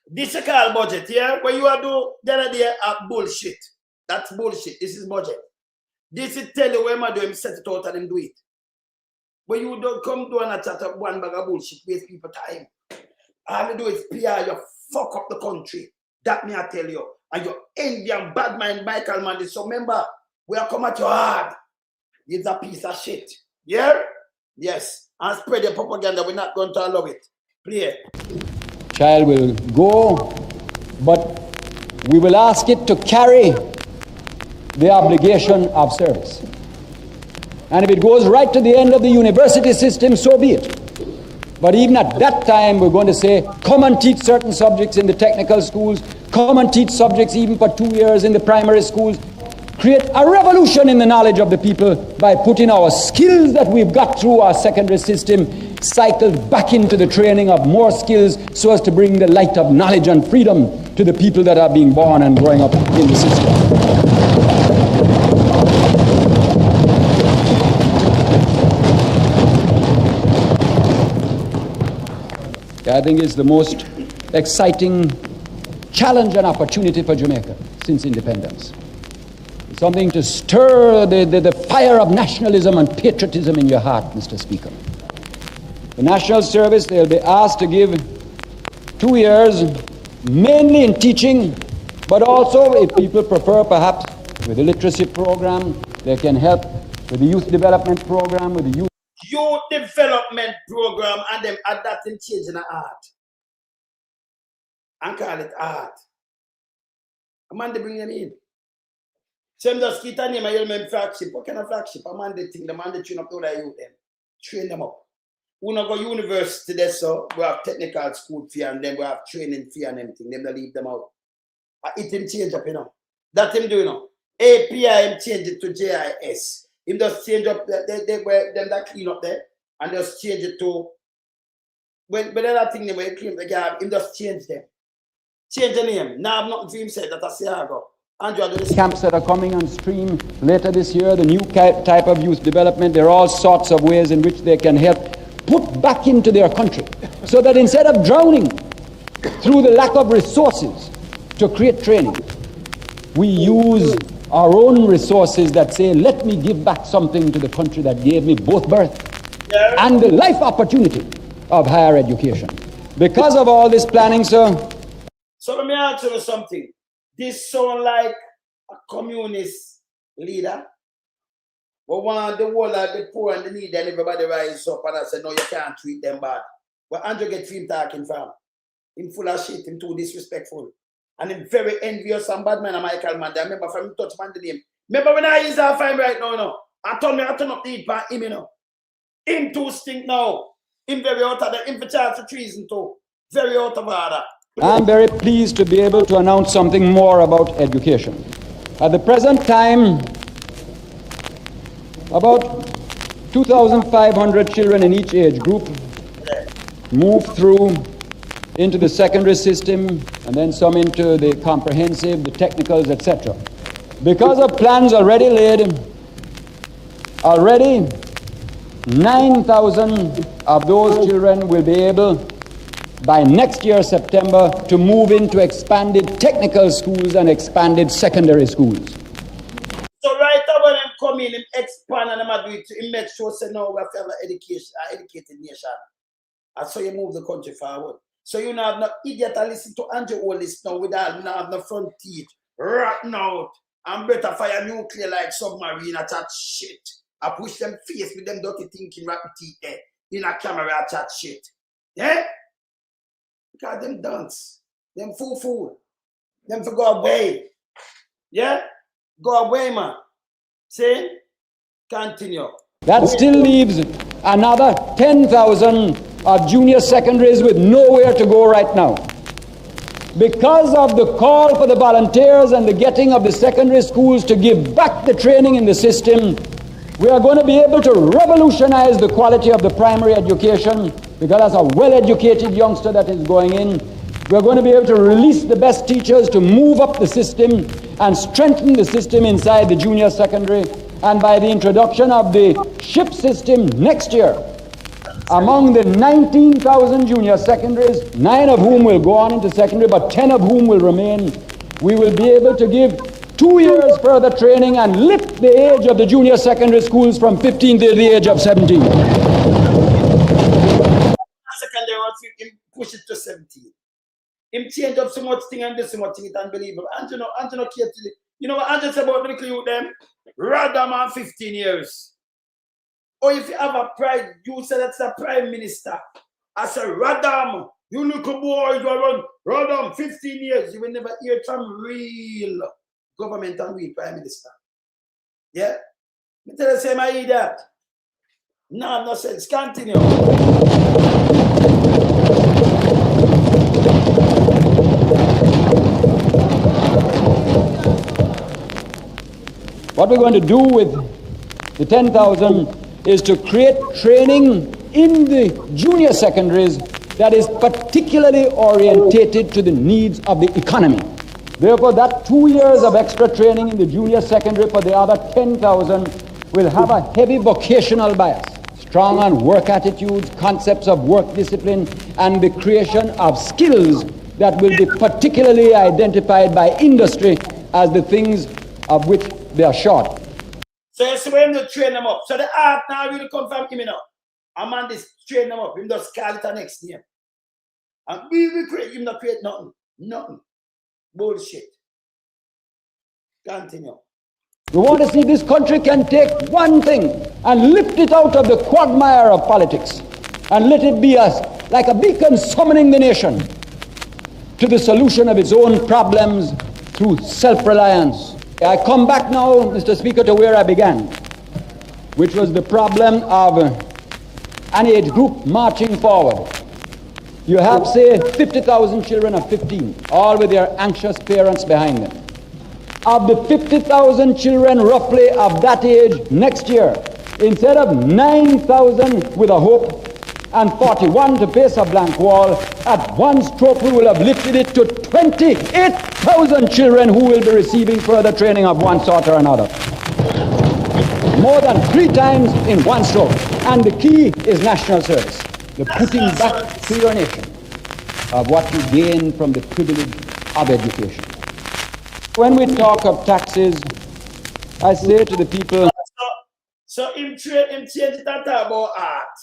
This is called budget, yeah? When you are doing the other day bullshit. That's bullshit. This is budget. This is tell you when I do him set it out and him do it. When you don't come do and chat up one bag of bullshit, waste people time. All you do is PR, you fuck up the country. That me I tell you. And your Indian bad mind Michael Manley. So remember, we are come at your hard. It's a piece of shit. Yeah? Yes. And spread the propaganda. We're not going to allow it. Play. Child will go, but we will ask it to carry the obligation of service. And if it goes right to the end of the university system, so be it. But even at that time, we're going to say, come and teach certain subjects in the technical schools, come and teach subjects even for 2 years in the primary schools. Create a revolution in the knowledge of the people by putting our skills that we've got through our secondary system cycled back into the training of more skills so as to bring the light of knowledge and freedom to the people that are being born and growing up in the system. I think is the most exciting challenge and opportunity for Jamaica since independence. It's something to stir the fire of nationalism and patriotism in your heart, Mr. Speaker. The National Service, they'll be asked to give 2 years, mainly in teaching, but also, if people prefer, perhaps, with the literacy program, they can help with the youth development program, with the youth development program, and them add that in changing the art. And call it art. A man, they bring them in. Same just keep a name, I yell them flagship. What kind of flagship? A man, they think the man, they train up all the youth them. Train them up. We not go university there, so we have technical school fee and then we have training fee and everything. Them they leave them out. It him change up, you know. That him do, you know. API him change it to JIS. Him just change up them that clean up there and just change it to when other thing they were clean the gap, him just change them. Change the name. Now I'm nothing for him said that I say I go. Camps that are coming on stream later this year, the new type of youth development, there are all sorts of ways in which they can help put back into their country so that instead of drowning through the lack of resources to create training, we use our own resources that say, let me give back something to the country that gave me both birth and the life opportunity of higher education. Because of all this planning, sir. So let me ask you something. This sound like a communist leader. We want the world of the poor and the needy and everybody rise up and I say, no, you can't treat them bad. But Andrew get him talking from. Him full of shit, him too disrespectful. And him very envious and bad man and Michael man. I remember from him touch man the name. Remember when I use that fine right now, you know? I told me I turn up the heat for him, you know. Him too stink now. Him very out of the him for charge for treason too. Very out of order. I'm very pleased to be able to announce something more about education. At the present time, about 2,500 children in each age group move through into the secondary system and then some into the comprehensive, the technicals, etc. Because of plans already laid, already 9,000 of those children will be able by next year, September, to move into expanded technical schools and expanded secondary schools. So right now when them come in, them expand and them do it, it makes sure say no, we have to have an educated nation. And so you move the country forward. So you now have no idiot to listen to Andrew Holness now without now have no front teeth, rotten out, and better fire nuclear like submarine at that shit. I push them face with them dirty thinking rotten teeth there in a camera at that shit. Yeah? Because them dance, them fool, them for go away. Yeah? Go away, man. See? Continue. That still leaves another 10,000 of junior secondaries with nowhere to go right now. Because of the call for the volunteers and the getting of the secondary schools to give back the training in the system, we are going to be able to revolutionize the quality of the primary education, because as a well-educated youngster that is going in, we're going to be able to release the best teachers to move up the system and strengthen the system inside the junior secondary. And by the introduction of the SHIP system next year, among the 19,000 junior secondaries, 9 of whom will go on into secondary, but 10 of whom will remain, we will be able to give 2 years further training and lift the age of the junior secondary schools from 15 to the age of 17. Secondary, him push it to 17. Him change up so much thing and do so much thing, it's unbelievable. Andrew no care to you know what Andrew said about medical youth them? Rather man 15 years. Or if you have a pride, you say that's a prime minister. I say, Radam, you little boy, you run Radam 15 years. You will never hear from real government and real prime minister. Yeah? Me tell you, say, I hear that. No, no sense. Continue. What we're going to do with the 10,000 is to create training in the junior secondaries that is particularly orientated to the needs of the economy. Therefore, that 2 years of extra training in the junior secondary for the other 10,000 will have a heavy vocational bias, strong on work attitudes, concepts of work discipline, and the creation of skills that will be particularly identified by industry as the things of which they are short. So you see when you train them up. So the art now really come from him, you know. A man just train them up. Him just call it a next name. And we create, him not create nothing. Nothing. Bullshit. Continue. We want to see this country can take one thing and lift it out of the quagmire of politics and let it be like a beacon summoning the nation to the solution of its own problems through self-reliance. I come back now, Mr. Speaker, to where I began, which was the problem of an age group marching forward. You have, say, 50,000 children of 15, all with their anxious parents behind them. Of the 50,000 children roughly of that age next year, instead of 9,000 with a hope and 41 to face a blank wall, at one stroke we will have lifted it to 28,000 children who will be receiving further training of one sort or another. More than 3 times in one stroke. And the key is national service. The putting back to your nation of what you gain from the privilege of education. When we talk of taxes, I say to the people... So him change it and talk about art.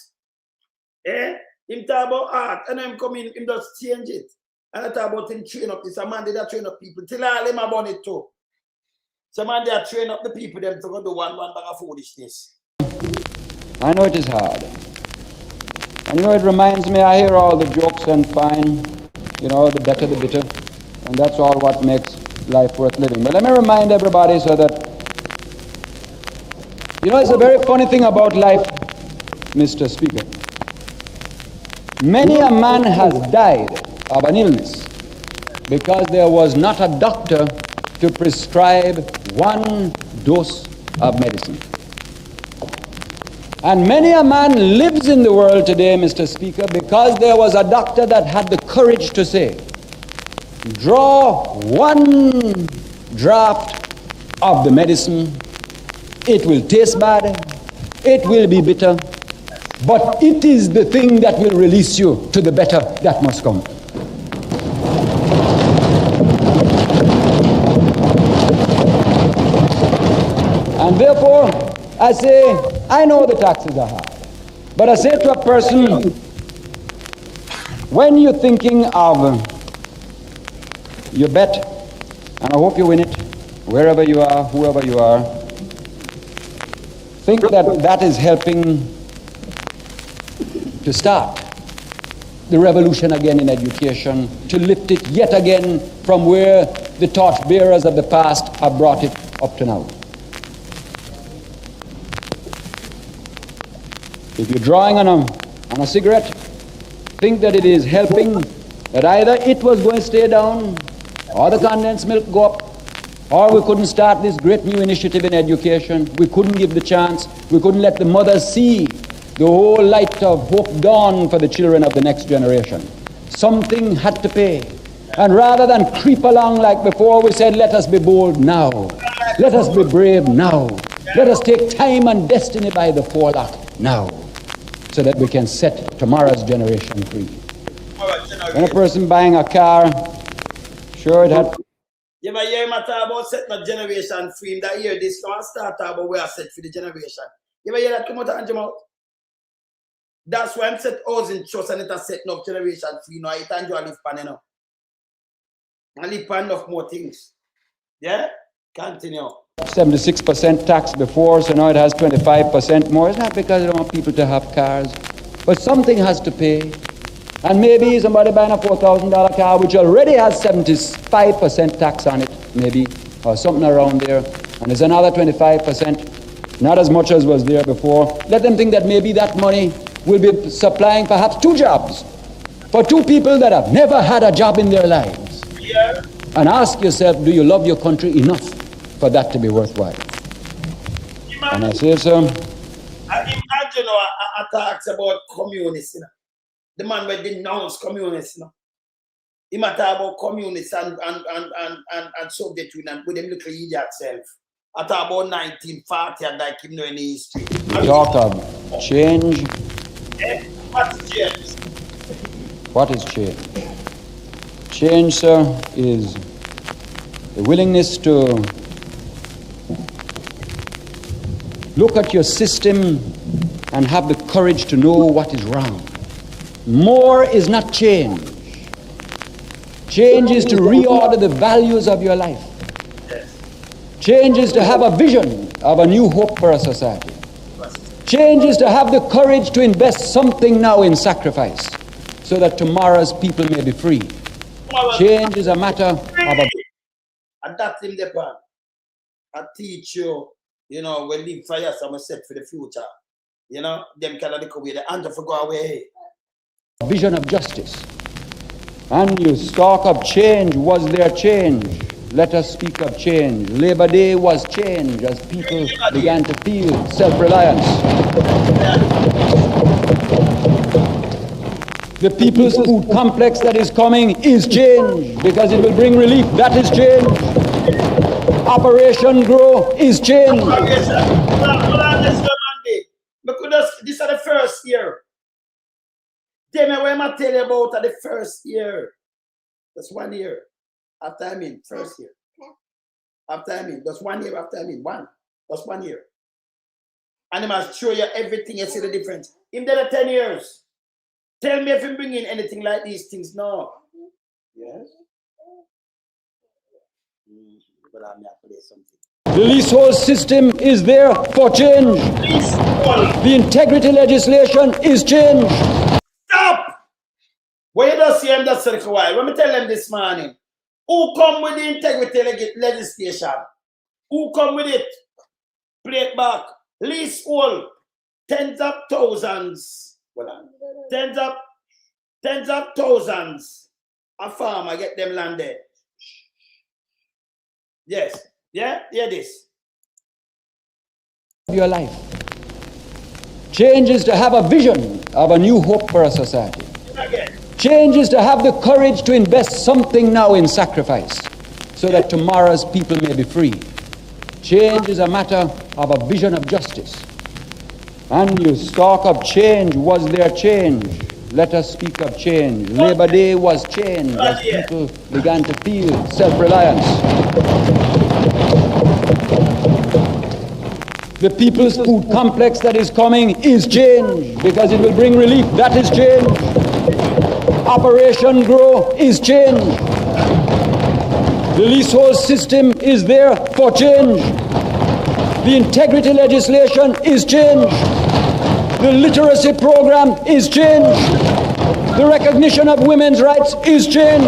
Him talk about art, and him come in, him just change it. And I talk about him train up this. A man did that train up people. Till all him about it too. Some man they train up the people them to go do one bag of foolishness. I know it is hard. And you know, it reminds me, I hear all the jokes and fine, you know, the better the bitter. And that's all what makes life worth living. But let me remind everybody so that, you know, it's a very funny thing about life, Mr. Speaker. Many a man has died of an illness because there was not a doctor to prescribe one dose of medicine. And many a man lives in the world today, Mr. Speaker, because there was a doctor that had the courage to say, draw one draught of the medicine, it will taste bad, it will be bitter, but it is the thing that will release you to the better that must come. And therefore, I say, I know the taxes are hard, but I say to a person, when you're thinking of your bet, and I hope you win it, wherever you are, whoever you are, think that that is helping to start the revolution again in education, to lift it yet again from where the torchbearers of the past have brought it up to now. If you're drawing on a cigarette, think that it is helping, that either it was going to stay down, or the condensed milk go up, or we couldn't start this great new initiative in education. We couldn't give the chance. We couldn't let the mothers see the whole light of hope dawn for the children of the next generation. Something had to pay. And rather than creep along like before, we said, let us be bold now. Let us be brave now. Let us take time and destiny by the forelock now, so that we can set tomorrow's generation free. When a person buying a car, sure it had... You ever hear him talk about setting a generation free? In that year, this one start about where I set for the generation. You ever hear that come out of your mouth? That's why I'm set housing trust and it has set enough generation free now. It and you live pan enough. And live pan enough more things. Yeah? Continue. 76% tax before, so now it has 25% more. It's not because they don't want people to have cars, but something has to pay. And maybe somebody buying a $4,000 car which already has 75% tax on it, maybe, or something around there, and there's another 25%, not as much as was there before. Let them think that maybe that money will be supplying perhaps 2 jobs for 2 people that have never had a job in their lives. Yeah. And ask yourself, do you love your country enough for that to be worthwhile? And I say so. I imagine I talks about communists, you know. The man will denounce communists, you know. He might talk about communists and Soviet Union with them little idiot self. at about 1940 and like him know any history. Talk of change. What's change? What is change? Change, sir, is the willingness to look at your system and have the courage to know what is wrong. More is not change. Change is to reorder the values of your life. Change is to have a vision of a new hope for a society. Change is to have the courage to invest something now in sacrifice so that tomorrow's people may be free. Change is a matter of a... And that's in the pan. I teach you, you know, when live for years, I'm set for the future. You know, them can look away, the hand to go away. vision of justice. And you talk of change. Was there change? Let us speak of change. Labor Day was change as people began to feel self-reliance. The People's Food Complex that is coming is change because it will bring relief. That is change. Operation Grow is change. Because this is the first year. Tell me what I tell you about the first year. That's 1 year. After I mean, first year. After I mean, that's 1 year after I mean, one. That's 1 year. And I must show you everything, you see the difference. In the 10 years, tell me if you bring in anything like these things now. Yes? But I'm going to play something. The leasehold system is there for change. The integrity legislation is change. Stop! When you don't see him, that's a while. Let me tell them this morning. Who come with the integrity legislation? Who come with it? Play it back. Leasehold. Tens of thousands. Tens of thousands. A farmer get them landed. Yes. Yeah? Hear this. Your life. Change is to have a vision of a new hope for a society. Again. Change is to have the courage to invest something now in sacrifice so that tomorrow's people may be free. Change is a matter of a vision of justice. And you talk of change. Was there change? Let us speak of change. Labor Day was change as people began to feel self-reliance. The People's Food Complex that is coming is change because it will bring relief. That is change. Operation Grow is change. The leasehold system is there for change. The integrity legislation is change. The literacy program is change. The recognition of women's rights is change.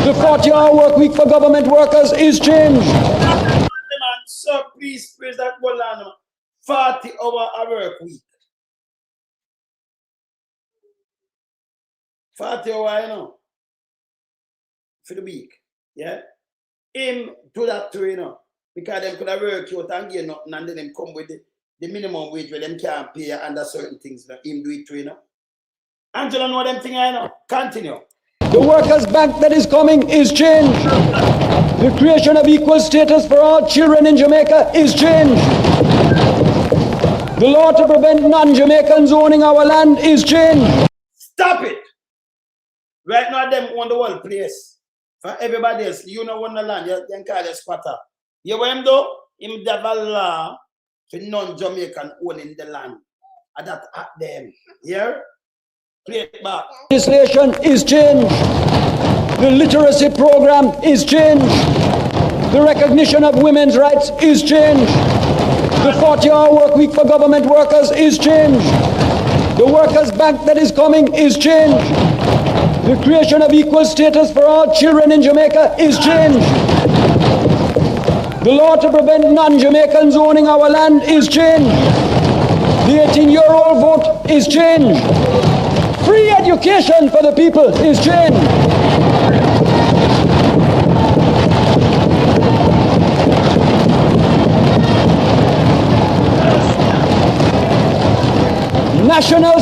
The 40-hour work week for government workers is change. So please praise that one 40-hour work week. 40 hours, you know, for the week. Yeah? Him do that too, you know, because them could have worked out and get nothing and then them come with the minimum wage where them can't pay under certain things. You know? Him do it too, you know. Angela know them things, you know. Continue. The Workers' Bank that is coming is change. The creation of equal status for all children in Jamaica is change. The law to prevent non-Jamaicans owning our land is change. Stop it! Right now, them own the whole place. For everybody else, you know own the land, you can call it squatter. You know what him do? Him have a law for non-Jamaican owning the land. And that at them. Here? Play it back. Legislation is change. The literacy program is change. The recognition of women's rights is change. The 40-hour work week for government workers is change. The Workers' Bank that is coming is change. The creation of equal status for all children in Jamaica is change. The law to prevent non-Jamaicans owning our land is change. The 18-year-old vote is change. Free education for the people is change. National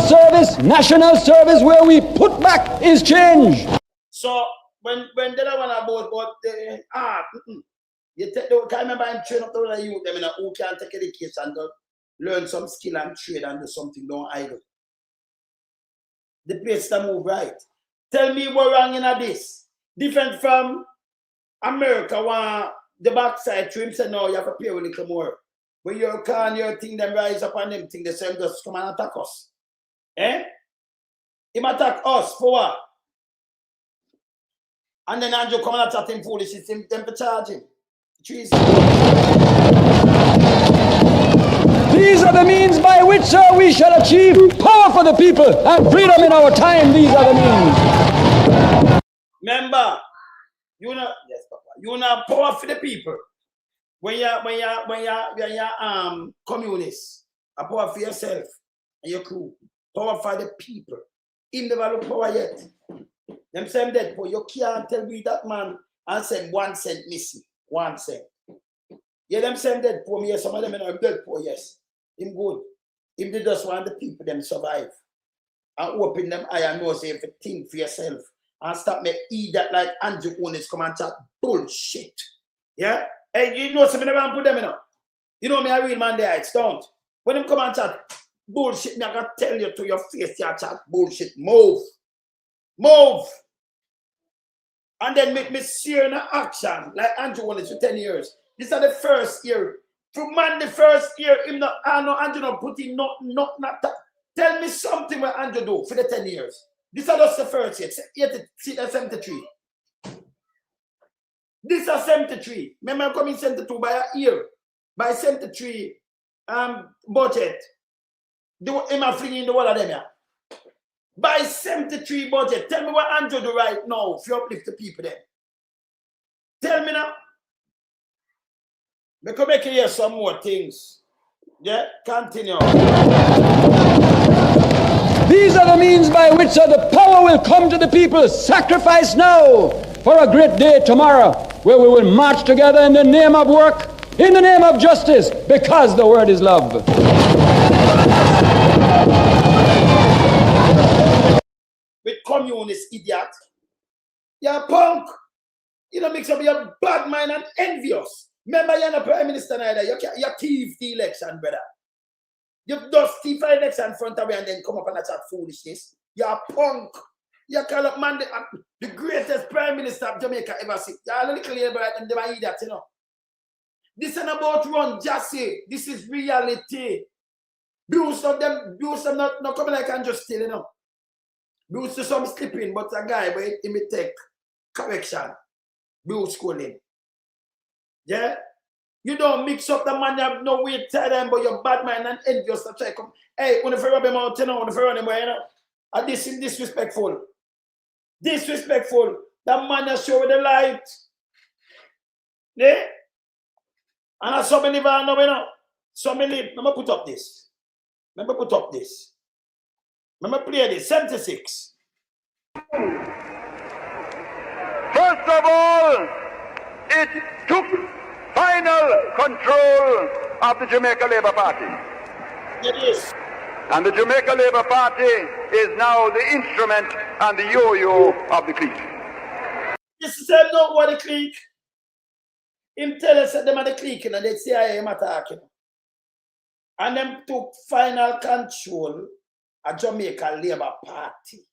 service where we put back is change. So when they don't want about the You take the, I remember I'm training up the other youth, them, who can take education to learn some skill and trade and do something, don't idle. The place to move right. Tell me what wrong in this. Different from America, when the backside to him say, no, you have to pay a little more. When you can, your thing, them rise up and them thing, the same just come and attack us. Eh? Him attack us for what? And then Andrew come and attack him foolish, it's him to charge him. Treason. These are the means by which, sir, we shall achieve power for the people and freedom in our time. These are the means. Remember, you know, yes, Papa, you know power for the people. When you're communist, a power for yourself and your crew. Power for the people. In the value power yet. Them same dead poor. You can't tell me that man and send 1 cent missing. 1 cent. Yeah, them same dead poor. Me, some of them are dead poor, yes. Him good. Him they just want the people them survive. And open them eye and nose if you think for yourself. And stop me eat that like Andrew Holness come and chat bullshit. Yeah? Hey, you know something never put them in. You know me, I real man there, it's don't. When them come and chat bullshit, me I gotta tell you to your face, you chat bullshit. Move. Move. And then make me see in action like Andrew Holness for 10 years. This is the first year. For man, the first year, him not, I know Andrew not put in not. Tell me something what Andrew do for the 10 years. This is just the first year. 73. This is 73. Remember, I'm coming 72 by a year. By 73 budget. Am I flinging the wall of them here? By 73 budget. Tell me what Andrew do right now if you uplift the people there. Tell me now. We can make you hear some more things. Yeah, continue. These are the means by which the power will come to the people. Sacrifice now for a great day tomorrow, where we will march together in the name of work, in the name of justice, because the word is love. With communist idiot. You're a punk. You don't mix up your bad mind and envious. Remember, you're not Prime Minister neither. You thief the election, brother. You just thief the election in front of you and then come up and chat foolishness. You're a punk. You call up man the greatest Prime Minister of Jamaica ever seen. You're a little labor and they might that, you know. This isn't about run, just say. This is reality. Bruce of them not coming like I'm just steal, you know. Bruce to some slipping, but a guy where he may take correction. Bruce schooling. Yeah? You don't mix up the man, you have no way to tell them, but your bad mind and envious to try come. Hey, when you rub him out, you know, when you run him away, you know. And this is disrespectful. Disrespectful. That man has shown the light. Yeah? And I saw me live on now, you know. So me live. Let me put up this. Let me put up this. Let me play this. 76. First of all, it took final control of the Jamaica Labour Party. It is. And the Jamaica Labour Party is now the instrument and the yo-yo of the clique. This is not what the clique. Him tell us that them are the clique and they say I am attacking. And them took final control of Jamaica Labour Party.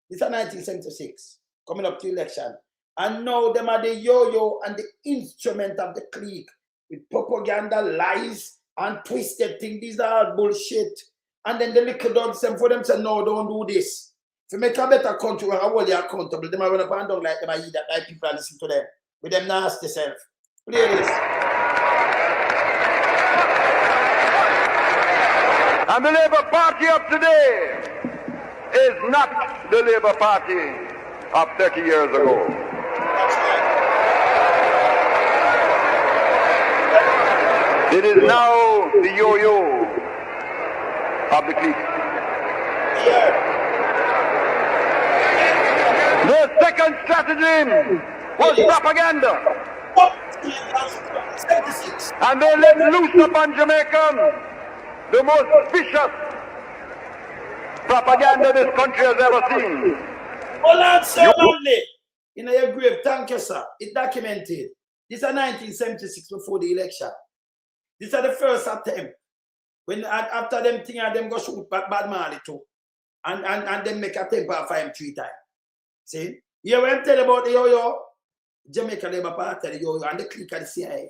This is 1976, coming up to election. And now them are the yo-yo and the instrument of the clique with propaganda, lies, and twisted things. These are all bullshit. And then the little dogs them for them say, no, don't do this. If you make a better country where I hold you accountable, them are run up and down like them I eat that like people and listen to them. With them nasty self. Play this. And the Labour Party of today is not the Labour Party of 30 years ago. It is now the yo-yo of the clique. The second strategy was propaganda. And they let loose upon Jamaica the most vicious propaganda this country has ever seen. Hold on, sir, Manley. In your grave, thank you, sir. It's documented. This is 1976 before the election. This is the first attempt. When after them thing them go shoot bad Manley too. And then make a attempt for him 3 times. See? You when I tell about the yo-yo, Jamaica Labour Party, the yo-yo, and the clique of the CIA.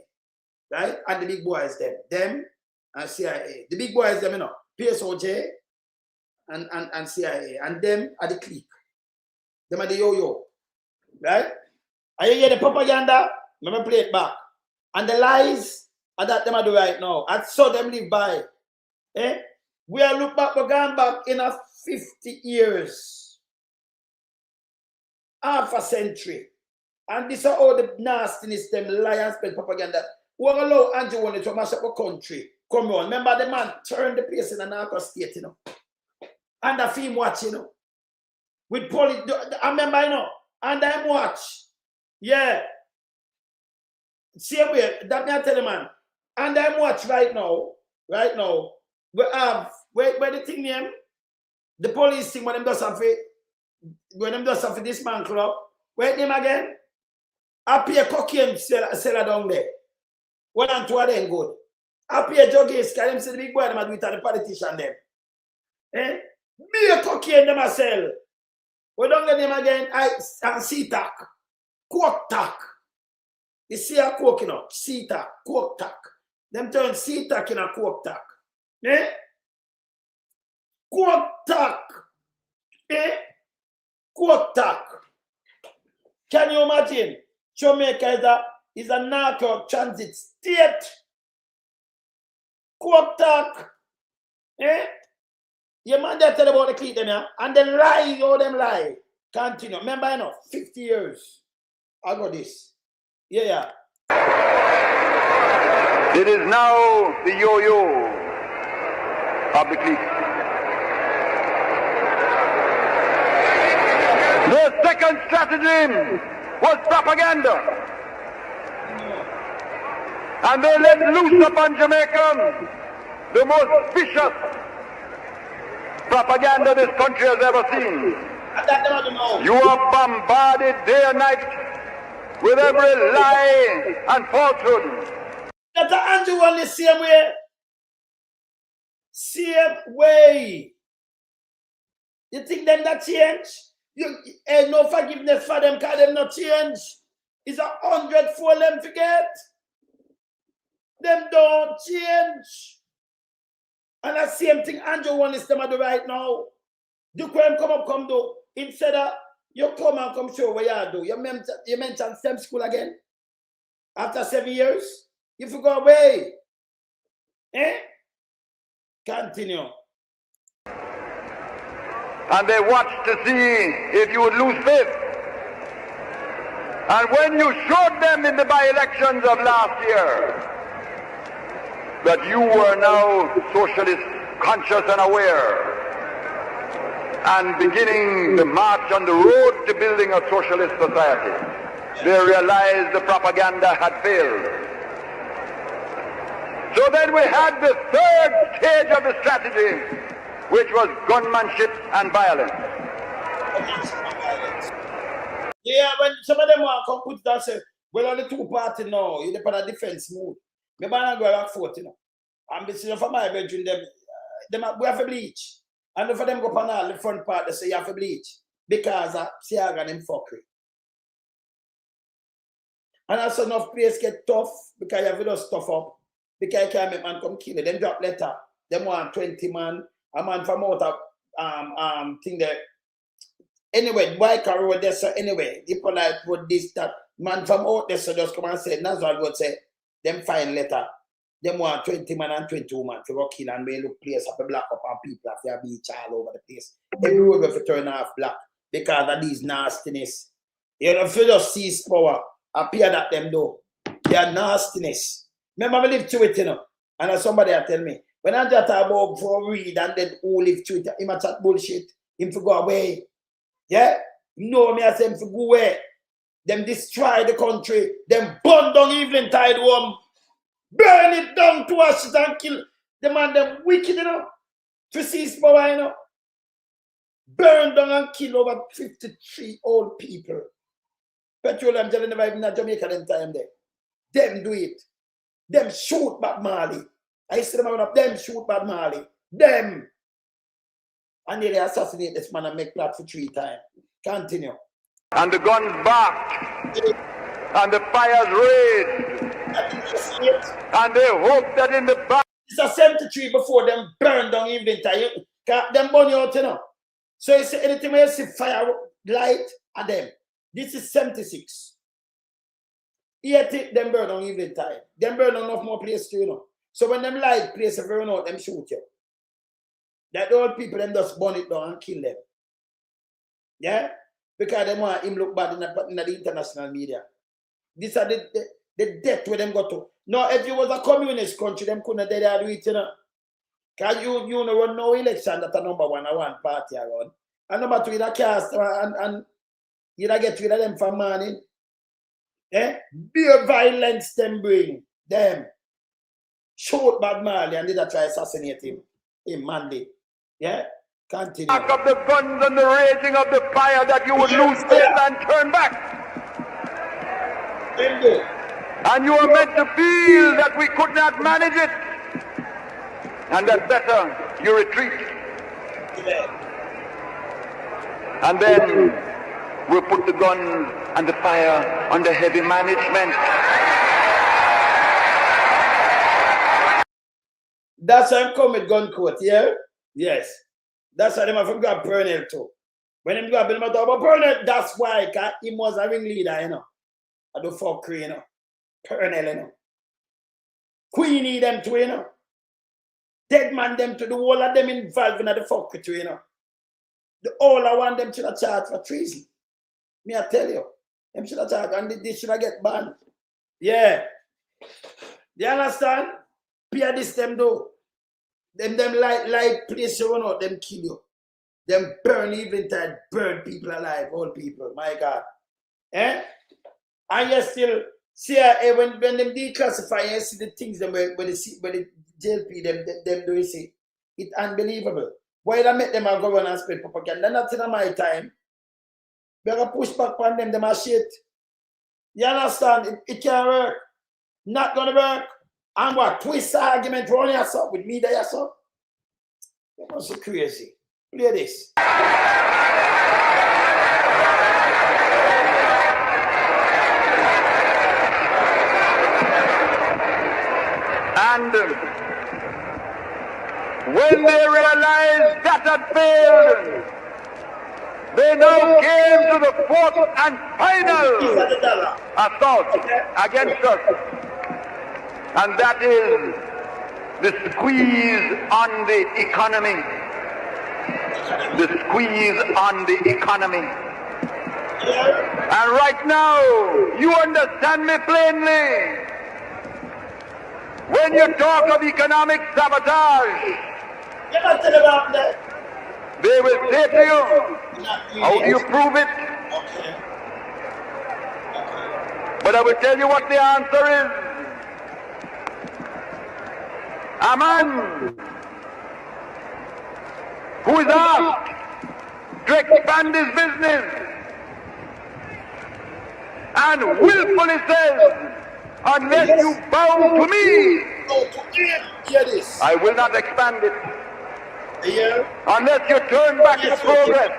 Right? And the big boys them and CIA. The big boys them, you know, PSOJ and CIA. And them are the clique. Them are the yo-yo. Right? And you hear the propaganda, let me play it back. And the lies are that them are do right now. And so them live by. Eh? We are look back, we're going back in a 50 years. Half a century. And this is all the nastiness, them liars, spell propaganda. We allow Andrew Holness to mash up a country. Come on. Remember the man turned the place in a narco state, you know. And the film watch, you know. With police, I remember, you know. And I'm watch. Yeah. Same way, that me I tell you, man. And I'm watch right now. Right now. We have, where the thing name? The police thing when them does something. When them does something this man club. Wait name again? I pay a cocaine seller down there. 1 and 2 of them good. I pay a juggies, because them say the big boy them are do it at the politician them. Eh? Be a cocaine them a sell. We don't get them again. And C-tac. Coke tac. You see a coke, you know? C-tac. Coke tac. Them turn C-tac in a coke tac. Eh? Coke tac. Eh? Coke tac. Can you imagine? Jamaica is a narco transit state. Coke tac. Eh? Your man there tell about the clique them, yeah? And they lie, all them lie. Continue. Remember, you know, 50 years. I got this. Yeah. It is now the yo-yo of the clique. The second strategy was propaganda. And they let loose upon Jamaica the most vicious propaganda this country has ever seen. You are bombarded day and night with every lie and falsehood. That's Andrew on the same way. Same way. You think them that change? You ain't no forgiveness for them because them not change. It's 100 for them to get. Them don't change. And the same thing Andrew wants them to do right now. You can come do. Instead of you come and come show what you do. You mentioned STEM school again. After 7 years, you go away. Eh? Continue. And they watched to see if you would lose faith. And when you showed them in the by-elections of last year that you were now socialist conscious and aware and beginning the march on the road to building a socialist society, they realized the propaganda had failed. So then we had the third stage of the strategy, which was gunmanship and violence. Yeah, when some of them want to come put that say, well, only 2 parties now, you're in a defense mood. Maybe I'm going to go back 40 now. I'm busy for my bedroom, we have to bleach. And for them go on all the front part, they say you have to bleach. Because of Siaga and fuckery. And also enough place get tough, because you have to just stuff up. Because you can't make man come kill it. Them drop letter. Them want 20 man. A man from out of thing there. Anyway, Biker Road there, so anyway, the polite put this, that. Man from out there, so just come and say, Nazar would say, them fine letter. Them want 20 man and 22 man to go kill and make look place up a black up and people have their beach all over the place. Every road will have to turn off black because of these nastiness. You know, if you just seize power, appear that them do. Their nastiness. Remember, I live through it, you know, and somebody tell me, when I just talk about for read and then who live through it, him a chat bullshit, him to go away. Yeah? You know me, I say him to go away. Them destroy the country, them burn down Evelyn Tide home, burn it down to ashes and kill them and them wicked, you know, to seize power, you know. Burn down and kill over 53 old people. Petroleum never even in Jamaica them time there. Them do it. Them shoot Marley. I see them up, them shoot Marley. Them. And they assassinate this man and make plot for 3 times. Continue. And the guns back. And the fires raised. And they hope that in the back. It's a 73 before them burn down evening time. Them burn you out, you know. So you see anything where you see fire, light, and them. This is 76. 80, them burn down evening time. Them burn down enough more place too, you know. So when them light place, if you run out, them shoot you. That the old people, them just burn it down and kill them. Yeah? Because they want him look bad in the international media. These are the death where them go to. No, if you was a communist country, them couldn't do it, you know. Because you know run no election that a number one party around. And number 2, you cast and you get rid of them for morning. Eh? Beer violence them bring. Them. Shoot Marley and did I try assassinate him. In Manley. Yeah? Continue. Back of the guns and the raging of the fire that you would lose faith and turn back. And you were meant to feel that we could not manage it. And that better you retreat. And then we'll put the guns and the fire under heavy management. That's how I'm come with gun court, yeah? Yes. That's how them have to grab Purnell too. When them grab him, but Purnell, that's why, because he was a ringleader, you know. I do fuck you know. Purnell, you know. Queenie them too, you know. Dead man them to the whole of them involved in the fuck too, you know. The all I want them to charge for treason. Me I tell you. Them should have charged and they should have get banned. Yeah. You understand? Pay this them do. Them light place you run out, them kill you. Them burn even time, burn people alive, all people. My God. Eh? And you still see when them declassify, you see the things them when the JLP them do you see. It's unbelievable. Why they make them go run and spread propaganda? Not in my time. We have to push back on them are shit. You understand? It can't work. Not gonna work. And what? Twist the argument running yourself with me there yourself? You're so crazy. Play this. And when they realized that had failed, they now came to the 4th and final assault against us. And that is the squeeze on the economy. The squeeze on the economy. And right now, you understand me plainly. When you talk of economic sabotage, they will say to you, how do you prove it? But I will tell you what the answer is. A man who is asked to expand his business and willfully says, unless you bow to me, I will not expand it. Unless you turn back the progress,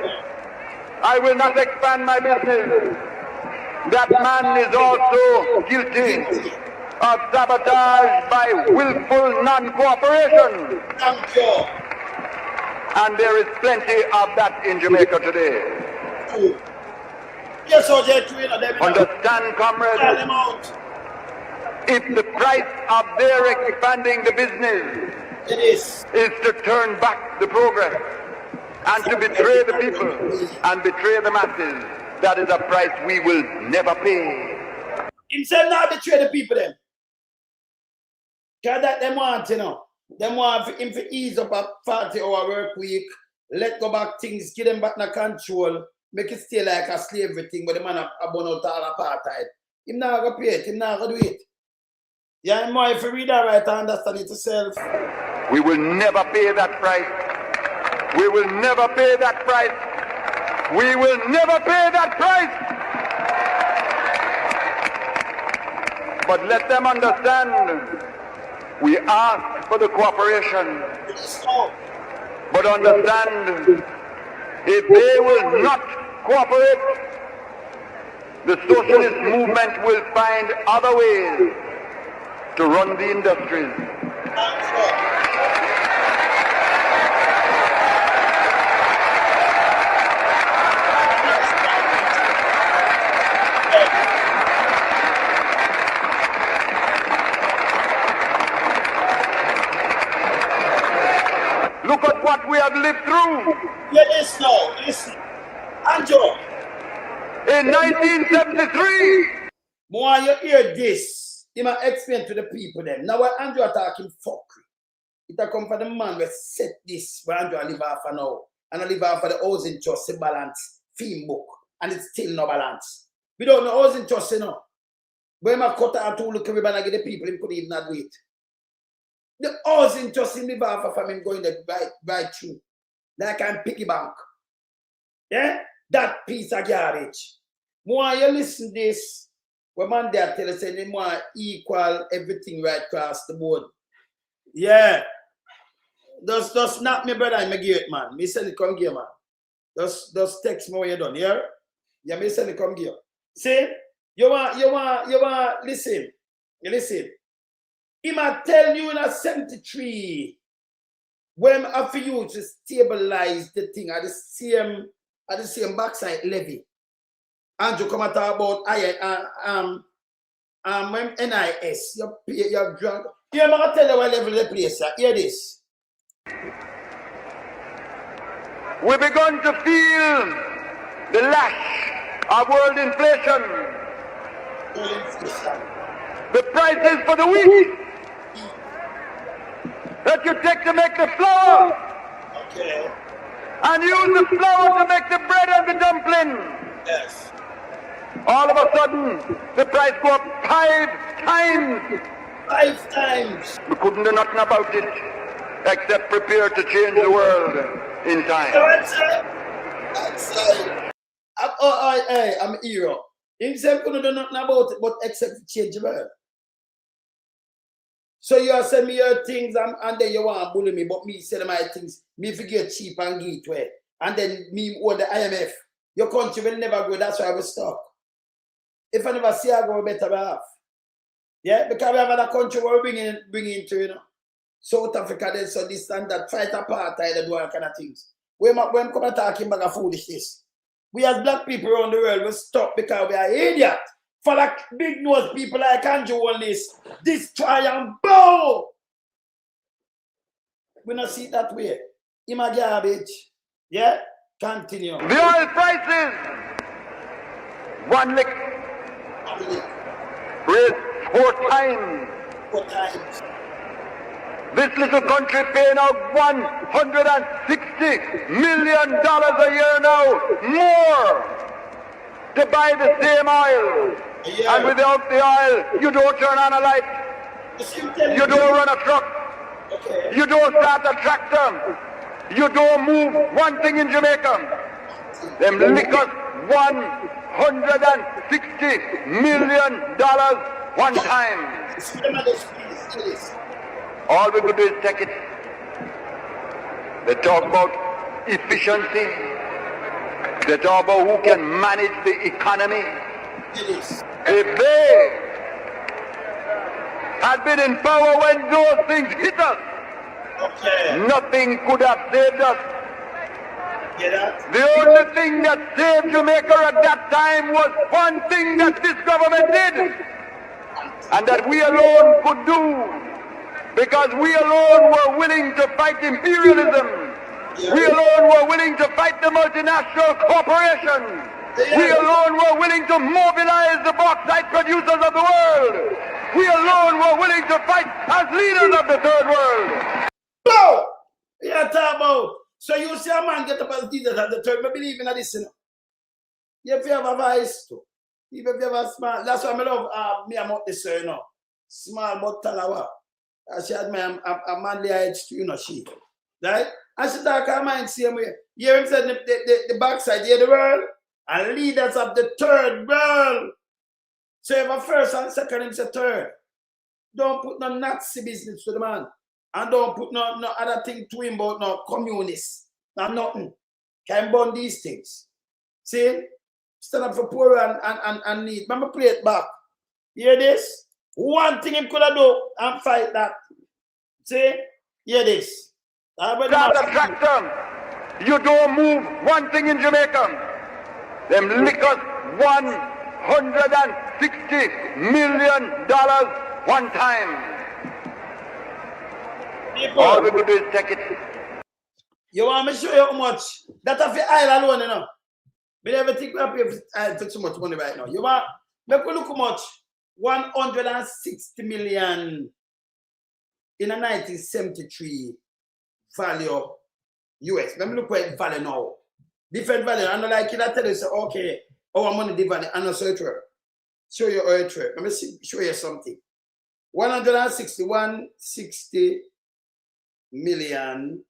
I will not expand my business. That man is also guilty of sabotage by willful non-cooperation. And there is plenty of that in Jamaica today. Yes, understand, comrades, if the price of their expanding the business is to turn back the progress and to betray the people and betray the masses, that is a price we will never pay. Him said not betray the people then. Because that them want, you know. Them want him to ease up a 40-hour work week, let go back things, give them back the control, make it stay like a slavery thing, but the man a burn out all apartheid. Him not going to pay it, him not going to do it. Yeah, more if you read that right, I understand it yourself. We will never pay that price. We will never pay that price. We will never pay that price. But let them understand, we ask for the cooperation. But understand, if they will not cooperate, the socialist movement will find other ways to run the industries. Look at what we have lived through. Yeah, listen. Andrew. In 1973. More you hear this, you must explain to the people then. Now when Andrew are talking fuckery, it a come from the man who set this where Andrew live off for now. And I live off for the housing trust balance theme book. And it's still no balance. We don't know housing trust, you know. When I cut out to look everybody and get the people, he could even not wait. The housing trust in live off of him going the right through. Like I'm piggy bank. Yeah? That piece of garbage. More you listen to this, when man there tell us they want equal everything right across the board. Yeah. Just snap me, brother, and me give it, man. Me send it come here, man. Just text me when you're done, yeah? Yeah, me send it come here. See? You want, listen. You listen. He might tell you in a 73 when I for you to stabilize the thing at the same backside levy. Andrew come and talk about when NIS, you're drunk. You're not tell you what level the place, sir. Hear this. We've begun to feel the lash of world inflation. The prices for the wheat that you take to make the flour. Okay. And use the flour to make the bread and the dumpling. Yes. All of a sudden, the price go up 5 times. 5 times. We couldn't do nothing about it except prepare to change the world in time. I'm a hero. Himself couldn't do nothing about it but except to change the world. So you are sending me your things and then you want to bully me, but me sell my things, me figure cheap and give it away. And then me owe the IMF. Your country will never go, that's why I will stop. If I never see I go, better be off. Yeah, because we have another country where we bringing to, you know. South Africa, then so this and that, fight apartheid and do all kind of things. When I'm coming talking about foolishness. We as black people around the world will stop because we are idiots. For like big nose people like Andrew Holness, destroy and bow. We not see it that way. In my garbage. Yeah? Continue. The oil prices, one lick, raised 4 times. 4 times. This little country paying out $160 million a year now, more, to buy the same oil. Yeah. And without the oil, you don't turn on a light, you don't run a truck, Okay. you don't start a tractor, you don't move one thing in Jamaica. Them liquors $160 million one time. All we could do is take it. They talk about efficiency. They talk about who can manage the economy. If they had been in power when those things hit us, nothing could have saved us. The only thing that saved Jamaica at that time was one thing that this government did, and that we alone could do. Because we alone were willing to fight imperialism. We alone were willing to fight the multinational corporations. We alone were willing to mobilize the bauxite producers of the world. We alone were willing to fight as leaders of the third world. Go! Yeah, talk about. So you see a man get up as leaders of the third, I believe in this, you know. If you have a voice too. If you have a small, that's why I love me about this, you know. Small but talawa. She had a Manley age too, you know, she. Right? And she talk her mind same way. You hear him say the backside, you hear the world? And leaders of the third world. So if a first and second, him say third. Don't put no Nazi business to the man. And don't put no other thing to him about no communist. No nothing. Can burn these things. See? Stand up for poor and need. Remember, play it back. Hear this? One thing him could have do and fight that. See? Hear this. That attract them. You don't move one thing in Jamaica. Them lickers $160 million one time. People, all we could do is take it. You want me to show you how much? That of the aisle alone, you know. We never think we have to take so much money right now. You want make we look how much? 160 million in a 1973 value US. Let me look where it value now. Different value. I know like you tell you say, okay, our money the value. I know so it work. Show you how it work. Let me see, show you something. 160 million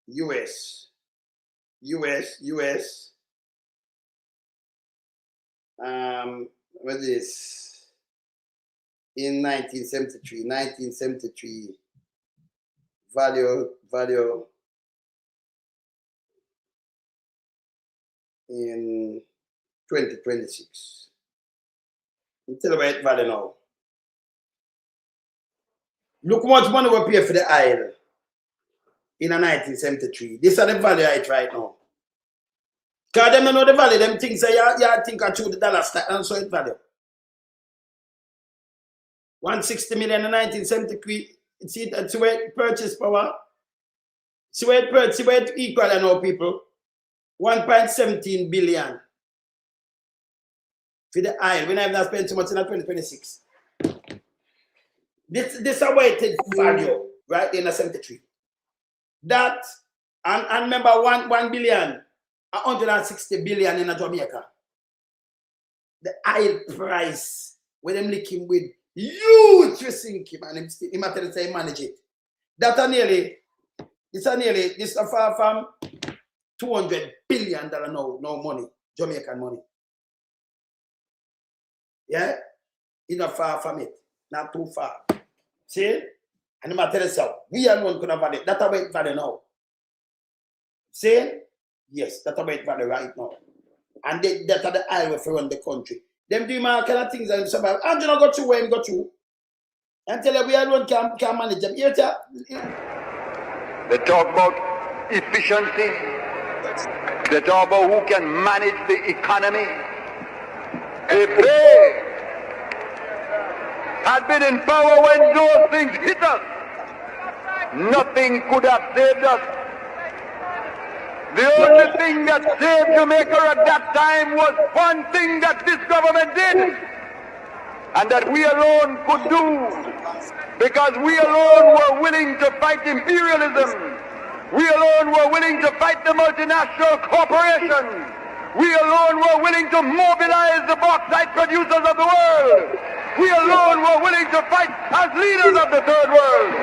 US. What is this? In 1973 value in 2026. I'm telling you what value now. Look how much money we pay for the aisle in a 1973. This is the value it right now. Because them don't know the value, them things say you think I choose the dollar stack and so it value. 160 million in 1973. It's where purchase power. See where it equal now, people. 1.17 billion for the aisle. We never spend too much in 2026. This is a weighted value right in a 73. That and remember 1 billion, 160 billion in a Jamaica. The aisle price when them licking with huge sinking and him tell you say manage it. That are nearly this is far from $200 billion no money, Jamaican money. Yeah? It's not far from it. Not too far. See? And I'm telling you, we alone could have value. That's how it value now. See? Yes, that's how it value right now. And that are the highway for run the country. Them do my kind of things and survive. And you not go through where you go through. And tell you we alone can manage them. They talk about efficiency. They talk about who can manage the economy. If they had been in power when those things hit us, nothing could have saved us. The only thing that saved Jamaica at that time was one thing that this government did, and that we alone could do, because we alone were willing to fight imperialism. We alone were willing to fight the multinational corporations. We alone were willing to mobilize the bauxite producers of the world. We alone were willing to fight as leaders of the third world.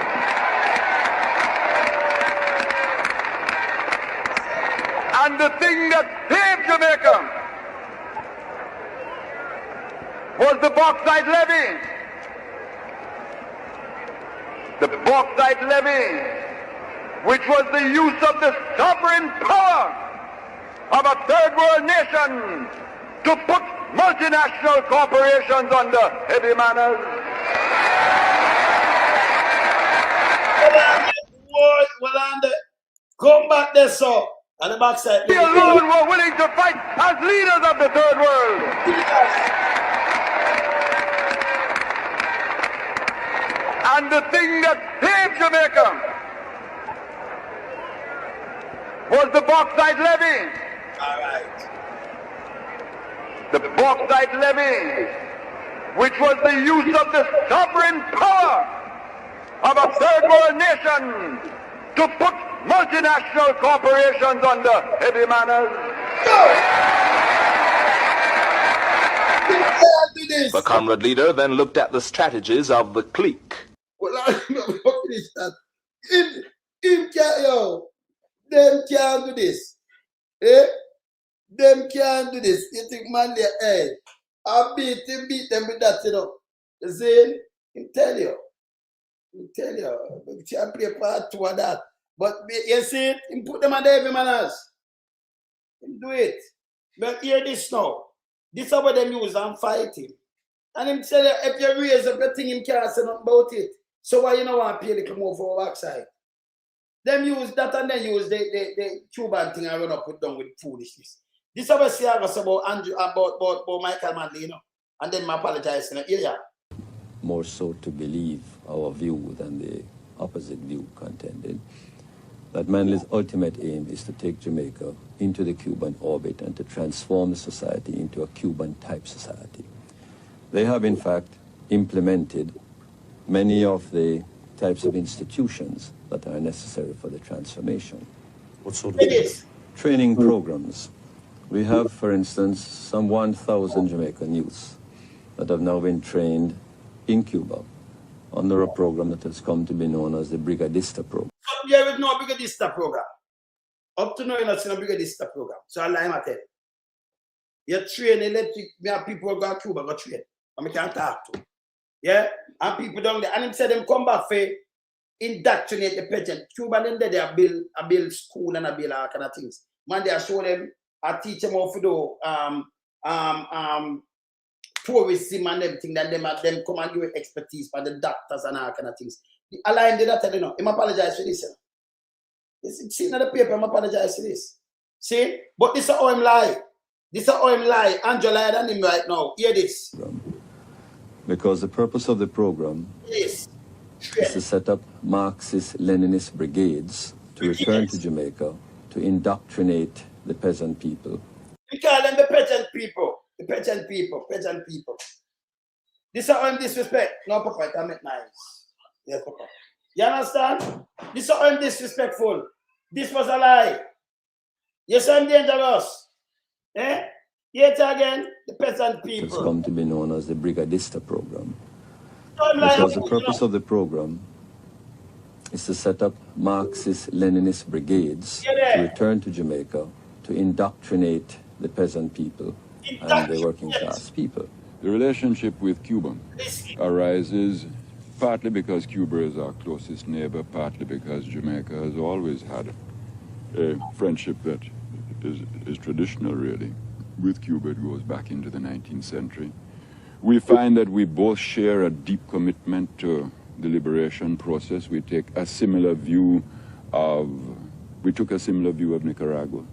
And the thing that saved Jamaica was the bauxite levy. The bauxite levy, which was the use of the sovereign power of a third world nation to put multinational corporations under heavy manners. Come back there, sir. And the backside. We alone were willing to fight as leaders of the third world. And the thing that saved Jamaica was the bauxite levy. All right. The bauxite levy, which was the use of the sovereign power of a third world nation to put multinational corporations under heavy manners. The comrade leader then looked at the strategies of the clique. Well, I finish that. Him can't, yo. Them can't do this. Eh? Them can't do this. You think Manley, hey, I beat them with that, you know. You see? He tell you. I play part 2 of that. But you see, he put them on every manners. He do it. But hear this now. This is what them use and fighting. And him tell you, if you raise up your thing, him can't say nothing about it. So why you don't want to pay a little more for our backside? Them use that and then use the Cuban thing and run up with them with foolishness. This is what I say about Andrew, about Michael Manley, you know. And then I apologize. You know? Yeah. More so to believe our view than the opposite view contended, that Manley's ultimate aim is to take Jamaica into the Cuban orbit and to transform the society into a Cuban-type society. They have, in fact, implemented many of the types of institutions that are necessary for the transformation. What sort of things? Training programs. We have, for instance, some 1,000 Jamaican youths that have now been trained in Cuba under a program that has come to be known as the Brigadista program. There is no Brigadista program. Up to now, you're not seeing a Brigadista program. So I lie, I tell you. You train electric, we have people who go to Cuba, go train. And we can talk to. Yeah? And people down there. And him say them come back for indoctrinate the peasant. Cuba then they build school and build all kind of things. Man, they show them, I teach them how to do tourism and everything, that them come and give expertise for the doctors and all kind of things. I lie did that, you know. I apologize for this. It's in the paper, I apologize for this. See? But this is how I'm lie. This is how I'm lie. Angela lied on him right now. Hear this. Because the purpose of the program is to set up Marxist-Leninist brigades to return to Jamaica to indoctrinate the peasant people. We call them the peasant people. The peasant people. This is how I'm disrespect. No, Papa, I make nice. Yes, Papa. You understand? This is how I'm disrespectful. This was a lie. Yes, I'm dangerous. Eh? Yet again, the peasant people. It's come to be known as the Brigadista program. Because the purpose of the program is to set up Marxist-Leninist brigades to return to Jamaica to indoctrinate the peasant people and the working class people. The relationship with Cuba arises partly because Cuba is our closest neighbor, partly because Jamaica has always had a friendship that is traditional, really. With Cuba, it goes back into the 19th century. We find that we both share a deep commitment to the liberation process. We take a similar view of, took a similar view of Nicaragua.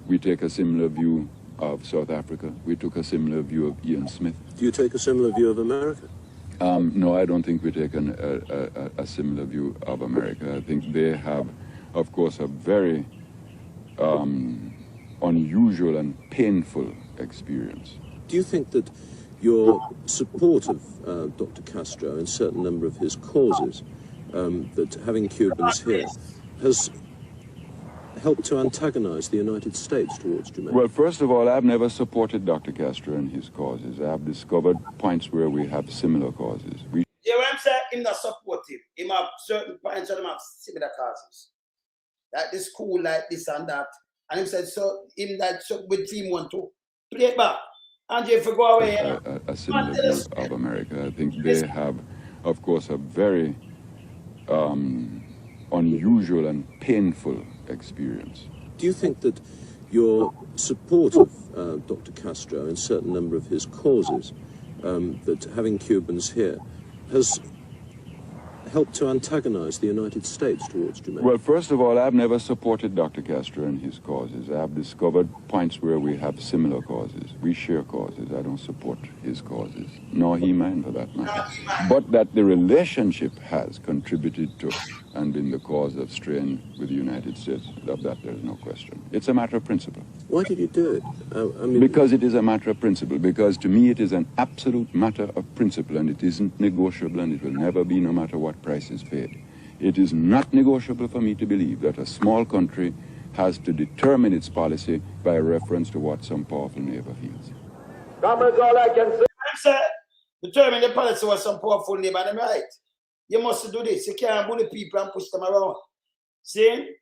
We take a similar view of South Africa. We took a similar view of Ian Smith. Do you take a similar view of America? No, I don't think we take a similar view of America. I think they have, of course, a very unusual and painful experience. Do you think that your support of Dr. Castro and a certain number of his causes, that having Cubans here, has helped to antagonize the United States towards Jamaica? Well, first of all, I've never supported Dr. Castro and his causes. I've discovered points where we have similar causes. Yeah, when I'm saying him not supportive, him have certain points and him have similar causes. Like the school, like this and that. And him said, so him that so with team 1 2. Play it back. And if you go away, a similar view of America. I think they have, of course, a very unusual and painful experience. Do you think that your support of Dr. Castro and a certain number of his causes, that having Cubans here, has helped to antagonize the United States towards Jamaica? Well, first of all, I've never supported Dr. Castro and his causes. I've discovered points where we have similar causes. We share causes. I don't support his causes, nor he mine for that matter. But that the relationship has contributed to and been the cause of strain with the United States, of that there's no question. It's a matter of principle. Why did you do it? Because it is a matter of principle. Because to me it is an absolute matter of principle, and it isn't negotiable, and it will never be, no matter what price is paid. It is not negotiable for me to believe that a small country has to determine its policy by reference to what some powerful neighbor feels. Comrades, all I can say. sir, determine the policy was some powerful neighbor, and I'm right. You must do this. You can't bully people and push them around. See?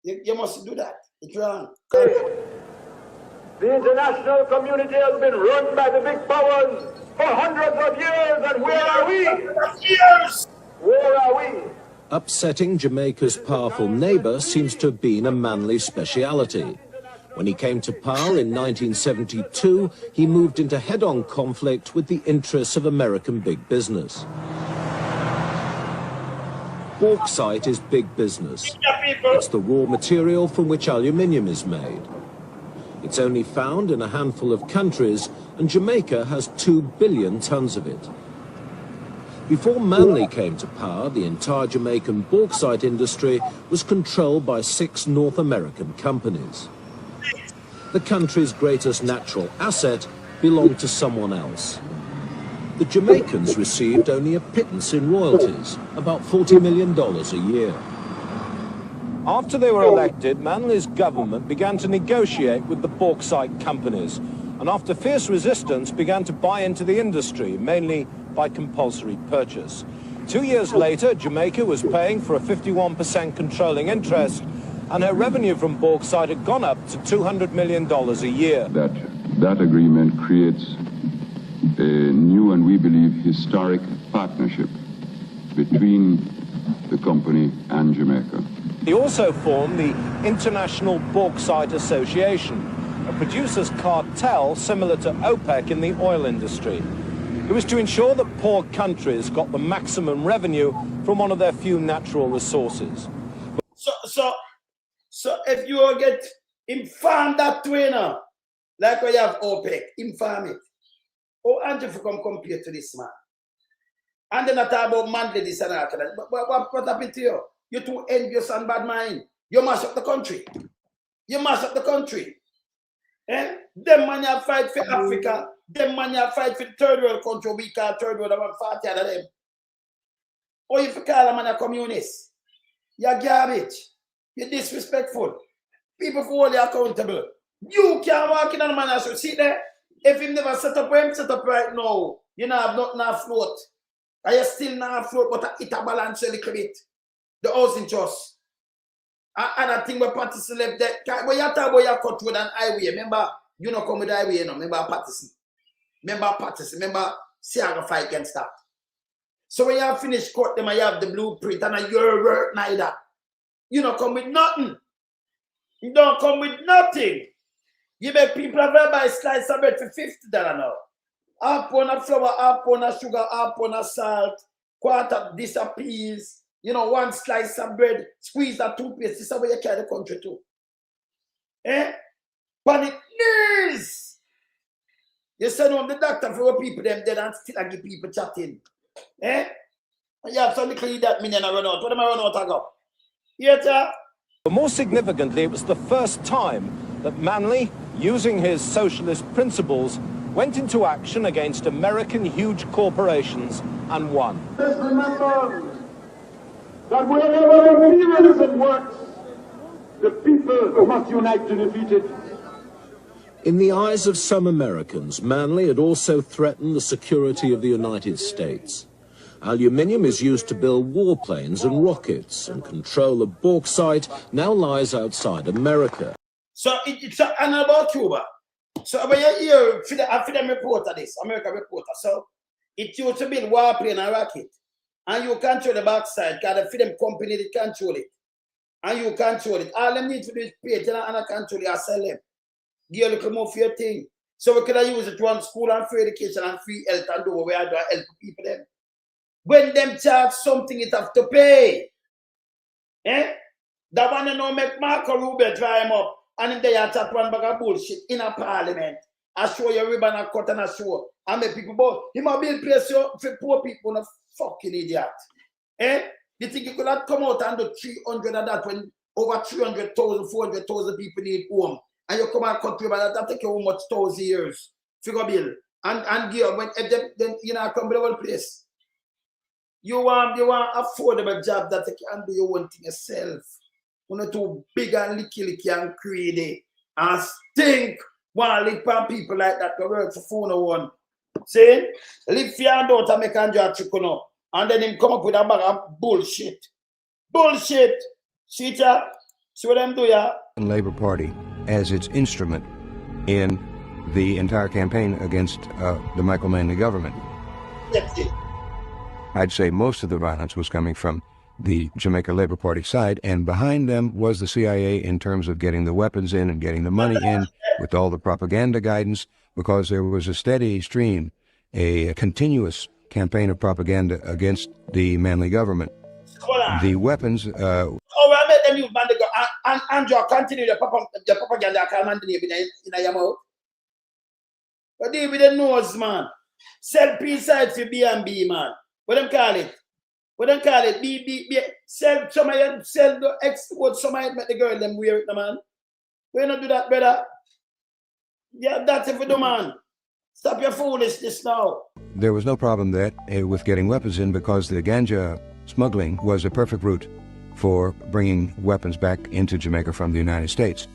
You must do that. It's wrong. The The international community has been run by the big powers for hundreds of years, and where are we? Where are we? Upsetting Jamaica's powerful neighbour seems to have been a Manley speciality. When he came to power in 1972, he moved into head-on conflict with the interests of American big business. Bauxite is big business. It's the raw material from which aluminium is made. It's only found in a handful of countries, and Jamaica has 2 billion tons of it. Before Manley came to power, the entire Jamaican bauxite industry was controlled by 6 North American companies. The country's greatest natural asset belonged to someone else. The Jamaicans received only a pittance in royalties, about $40 million a year. After they were elected, Manley's government began to negotiate with the bauxite companies, and after fierce resistance began to buy into the industry, mainly by compulsory purchase. 2 years later, Jamaica was paying for a 51% controlling interest, and her revenue from bauxite had gone up to $200 million a year. That agreement creates a new and we believe historic partnership between the company and Jamaica. He also formed the International Bauxite Association, a producers' cartel similar to OPEC in the oil industry. It was to ensure that poor countries got the maximum revenue from one of their few natural resources. So if you get informed that way now, like we have OPEC, inform it. Oh, Andrew, if you come compare to this man. And then I talk about Manley, this and that. But what happened to you? You're too envious and bad mind. You mash up the country. You mash up the country. Eh? Them man you fight for Africa. Them man you fight for the third world country. We call third world about 40 of them. Or if you call a man a communist, you're garbage. You're disrespectful. People hold you accountable. You can't walk in on a man and say, see there, if he never set up him, set up right now. You know, have nothing afloat. And you still not afloat, but it a balance a little bit. The housing trust. And I think we're Patterson left there. When you talk about your cut road and highway, remember, you know, come with the highway, you know, remember Patterson. Remember, Siaga fight can start. So when you have finished cut them and you have the blueprint and your work neither, you don't come with nothing. You don't come with nothing. You make people have to buy a slice of bread for $50 now. Half pound of flour, half pound of sugar, half pound of salt, quarter of this of peas, you know, 1 slice of bread, squeeze that toothpaste. This is how you carry the country to. Eh? Panic knees. You send home the doctor for people them dead and still give people chatting. Eh? And you have something to clean that million and run out. What am I run out of go? Yeah, But more significantly, it was the first time that Manley, using his socialist principles, went into action against American huge corporations and won. Let's remember that wherever imperialism works, the people must unite to defeat it. In the eyes of some Americans, Manley had also threatened the security of the United States. Aluminium is used to build warplanes and rockets, and control of bauxite now lies outside America. So it's about Cuba. So when you hear for them reporter this, American reporter, so it used to build warplane and rocket. And you control the backside, because the film company that control it. And you control it. All them need to do is pay it and control it and sell them. Give a little more for your thing. So we can use it to run school and free education and free health and do what we are doing help people them. When them charge something, it have to pay. Eh? That one you know make Marco Rubio dry him up and they chat one bag of bullshit in a parliament. I show you ribbon and cut and I show. And make people both. He might be in place for poor people, no fucking idiot. Eh? You think you could not come out and do 300 of that when over 300,000, 400,000 people need home. And you come and cut ribbon, that take you how much 1,000 years. Figure bill. And give when then you know come to the whole place. You want affordable job that you can do your own thing yourself. You're not too big and licky and greedy and stink. Want to live for people like that to work for phone one. See? Live for your daughter make and draw trick on. And then him come up with a bag of bullshit. Bullshit. See that? See what them do, yeah? Labour Party as its instrument in the entire campaign against the Michael Manley government. That's it. I'd say most of the violence was coming from the Jamaica Labour Party side, and behind them was the CIA in terms of getting the weapons in and getting the money in with all the propaganda guidance, because there was a steady stream, a continuous campaign of propaganda against the Manley government. The weapons... Oh, I met them use Bandigo. And Andrew, continue the propaganda I can't mandate in your mouth. But they with the nose, man. Sell peace sides for B&B, man. What them call it? What them call it? B. Sell some of you, sell the export, some of you make the girl them wear it, man. We not do that, brother. Yeah, that's it for the man. Stop your foolishness now. There was no problem that with getting weapons in, because the ganja smuggling was a perfect route for bringing weapons back into Jamaica from the United States.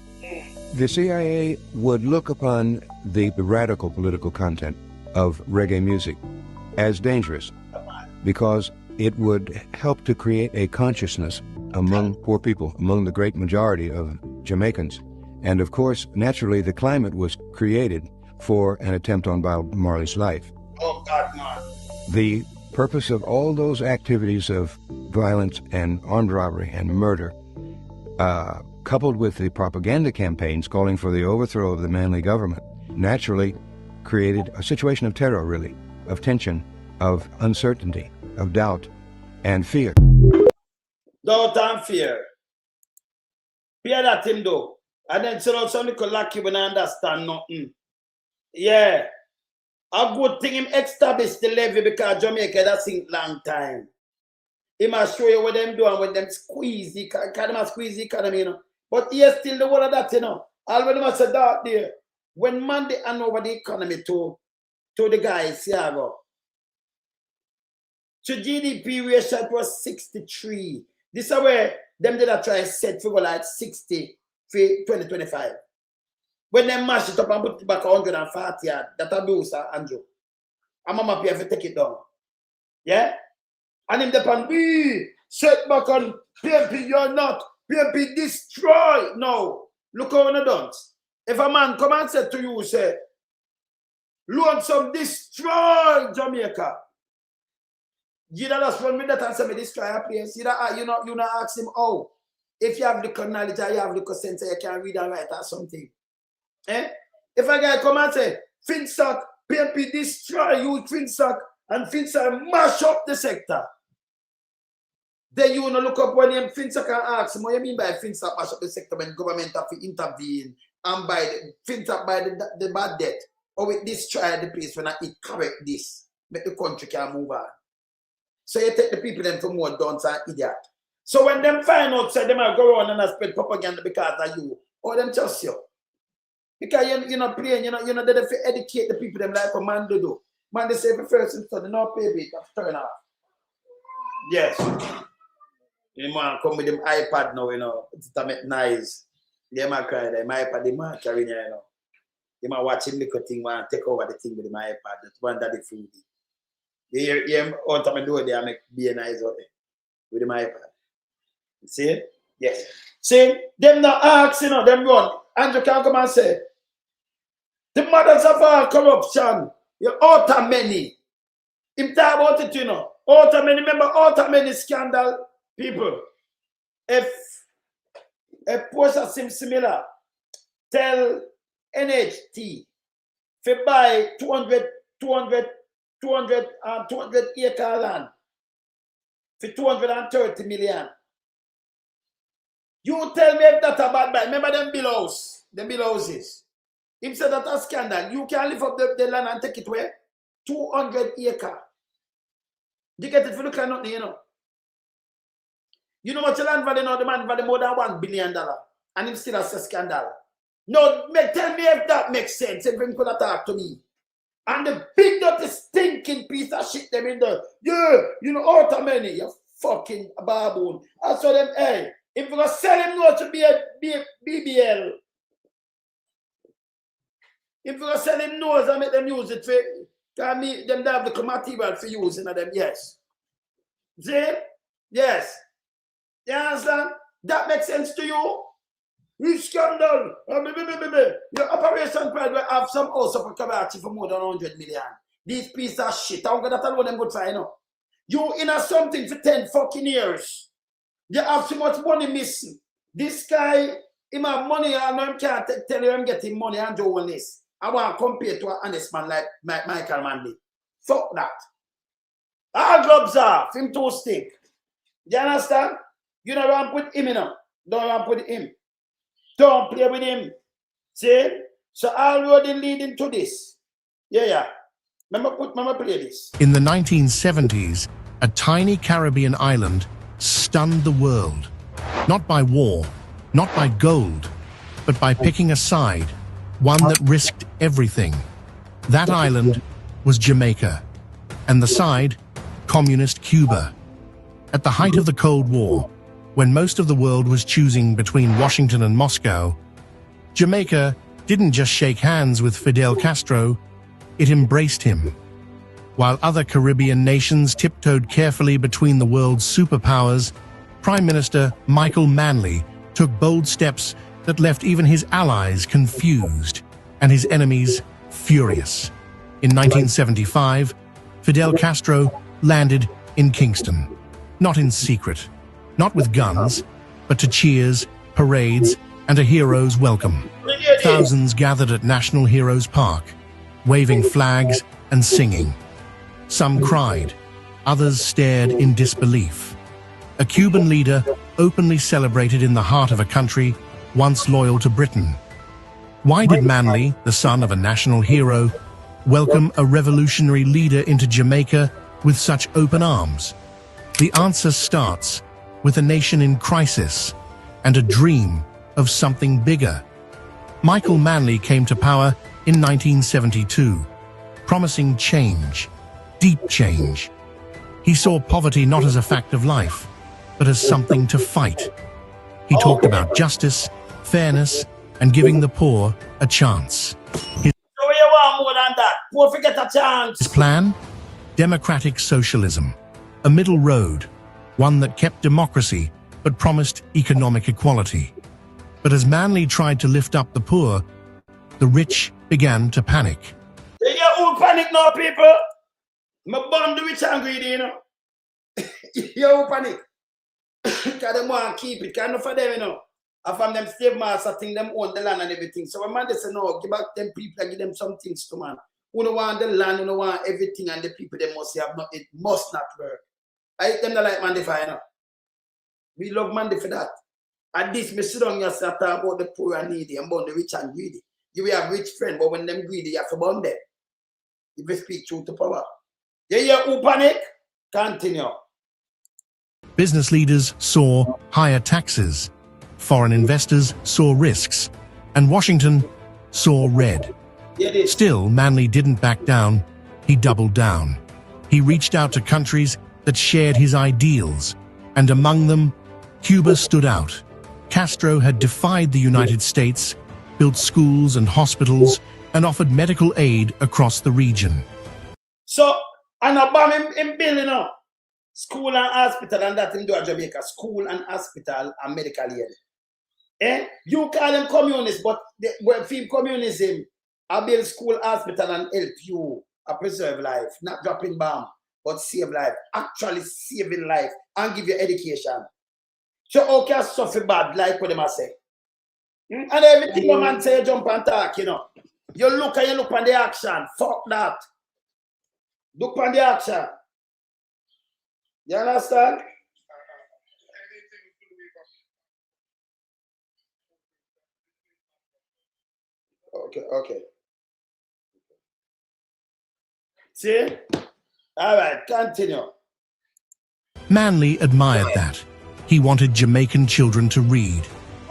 The CIA would look upon the radical political content of reggae music as dangerous, because it would help to create a consciousness among poor people, among the great majority of Jamaicans. And of course, naturally, the climate was created for an attempt on Bob Marley's life. Oh, God, man. The purpose of all those activities of violence and armed robbery and murder, coupled with the propaganda campaigns calling for the overthrow of the Manley government, naturally created a situation of terror, really, of tension, of uncertainty, of doubt, and fear. Doubt and fear. Fear that him do. And then somebody could lock you when I understand nothing. Yeah. A good thing him established the levy, because Jamaica that's in long time. He must show you what them doing with them squeeze the economy, you know. But he is still the one of that, you know. All of them must say that there. When Monday hand over the economy to the guys, Siago. To GDP ratio it was 63. This is where them did a try set figure like 60 for 2025. When they mash it up and put it back 140, that abuse, Andrew. I'm mama pay to take it down. Yeah? And him depend we set back on PMP, you're not. PMP destroy. No. Look how it done. If a man come and say to you, say, lonesome destroy Jamaica. You know that's one minute and say me destroy a place. You know ask him, oh, if you have the knowledge or you have the sense, you can read and write or something. Eh? If a guy come and say, Finstock, PMP destroy you, Finstock, and Finstock mash up the sector. Then you wanna look up when him Finstock and ask him, what you mean by Finstock mash up the sector when government have to intervene and by the Finstock by the bad debt, or with destroy the place when it correct this, make the country can move on. So you take the people them for more dunce and idiot. So when them find out, say them are go around and spread propaganda because of you, or them trust you. Because you're not playing, you're not there to educate the people them like a man do. Man, they say for first instead, no pay bit, turn off. Yes. You man come with them iPad now, you know, it's to make nice. They man cry there, my iPad, they man carrying you know. They man watch him little thing, man, take over the thing with my iPad, that's one that they food. You hear all the time do it, they make be nice out there with my iPad. You see? Yes. See, them not ask, you know, them run. Andrew can come and say, the mothers of all corruption, you utter many. Him talk about it, you know. Utter many, remember, utter many scandal people. If a process seems similar, tell NHT to buy 200 acre land for 230 million. You tell me if that's a bad buy. Remember them billows, houses. If said that's a scandal, you can lift up the land and take it where? 200 acre. You get it for the kind of nothing, you know. You know what your land value now, the man value more than $1 billion. And him still has a scandal. No, tell me if that makes sense. If you could talk to me. And the big dirty stinking piece of shit them in there. Yeah, you know, out of money, you fucking baboon. I saw them, hey, if you're going to sell him now to be a BBL, if you're going to sell him nose and make them use it for, can me, them have the material for using them, yes. See? Yes. You understand? That makes sense to you? It's scandal. Your Operation Pride will have some house of a Kabachi for more than 100 million. These pieces of shit, I'm gonna tell you what them good sign up. You in a something for 10 fucking years. You have so much money missing. This guy, him have money, I know him can't tell you I'm getting money and do this. I want to compare to an honest man like Michael Manley. Fuck that. All gloves off, him too stick. You understand? You don't want to put him in. Don't want to put him. Don't play with him. See? So all road leading to this. Yeah. Remember play this. In the 1970s, a tiny Caribbean island stunned the world. Not by war, not by gold, but by picking a side, one that risked everything. That island was Jamaica, and the side, communist Cuba. At the height of the Cold War, when most of the world was choosing between Washington and Moscow, Jamaica didn't just shake hands with Fidel Castro, it embraced him. While other Caribbean nations tiptoed carefully between the world's superpowers, Prime Minister Michael Manley took bold steps that left even his allies confused and his enemies furious. In 1975, Fidel Castro landed in Kingston, not in secret, not with guns, but to cheers, parades, and a hero's welcome. Thousands gathered at National Heroes Park, waving flags and singing. Some cried, others stared in disbelief. A Cuban leader openly celebrated in the heart of a country once loyal to Britain. Why did Manley, the son of a national hero, welcome a revolutionary leader into Jamaica with such open arms? The answer starts with a nation in crisis and a dream of something bigger. Michael Manley came to power in 1972, promising change, deep change. He saw poverty not as a fact of life, but as something to fight. He talked about justice, fairness, and giving the poor a chance. His plan? Democratic socialism. A middle road, one that kept democracy but promised economic equality. But as Manley tried to lift up the poor, the rich began to panic. Who panic now, people? I'm born the rich and greedy, you know. You panic. Because they want to keep it. Because enough of them, you know. And from them slave master thing, them own the land and everything. So when man they say, no, give back them people and give them some things to man. Who don't want the land, who don't want everything, and the people they must have not, it must not work. I them the like Manley for, you know. We love Manley for that. And this, me sit down here and talk about the poor and needy and about the rich and greedy. You will have rich friends, but when them greedy, you have to burn them. You will speak truth to power. Yeah, who panic? Continue. Business leaders saw higher taxes, foreign investors saw risks, and Washington saw red. Still, Manley didn't back down, he doubled down. He reached out to countries that shared his ideals, and among them, Cuba stood out. Castro had defied the United States, built schools and hospitals, and offered medical aid across the region. So, and a bomb in building up school and hospital, and that in do Jamaica, school and hospital and medical aid. You call them communists, but film communism, I build school, hospital, and help you preserve life, not dropping bomb, but save life, actually saving life, and give you education. So okay, suffer bad, like what they must say. And everything a man say, jump and talk, you know. You look on the action. Fuck that. Look on the action. You understand? Okay. See? All right, continue. Manley admired that. He wanted Jamaican children to read,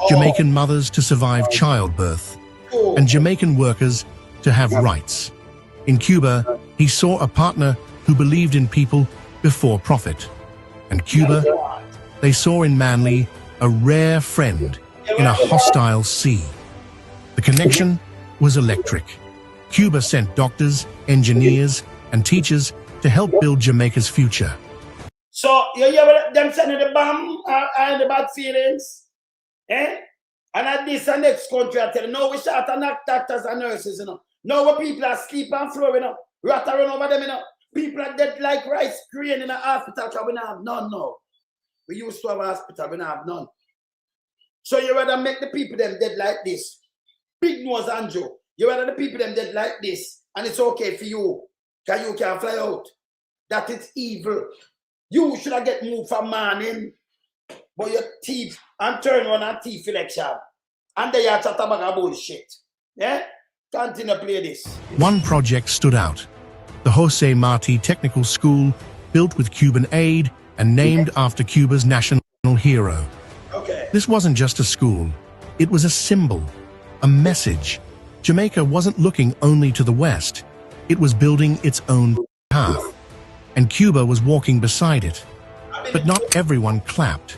Jamaican mothers to survive childbirth, and Jamaican workers to have rights. In Cuba, he saw a partner who believed in people before profit. And Cuba, they saw in Manley a rare friend in a hostile sea. The connection was electric. Cuba sent doctors, engineers, and teachers to help build Jamaica's future. So, you hear them sending the bomb and the bad feelings? And And at this the next country, I tell you, no, we shot and knock doctors and nurses, you know. Now where people are sleep and floor, you know. Rat run over them, you know. People are dead like rice grain in a hospital because we don't have none now. We used to have a hospital, we don't have none. So you rather make the people them dead like this. Big nose Andrew. You rather the people them dead like this. And it's okay for you. Because you can fly out. That is evil. You should have get moved from morning. But your teeth and turn on and teeth election. And they are chat about bullshit. Yeah? Continue to play this. One project stood out. The Jose Marti Technical School, built with Cuban aid and named after Cuba's national hero. Okay. This wasn't just a school. It was a symbol, a message. Jamaica wasn't looking only to the west. It was building its own path. And Cuba was walking beside it. But not everyone clapped.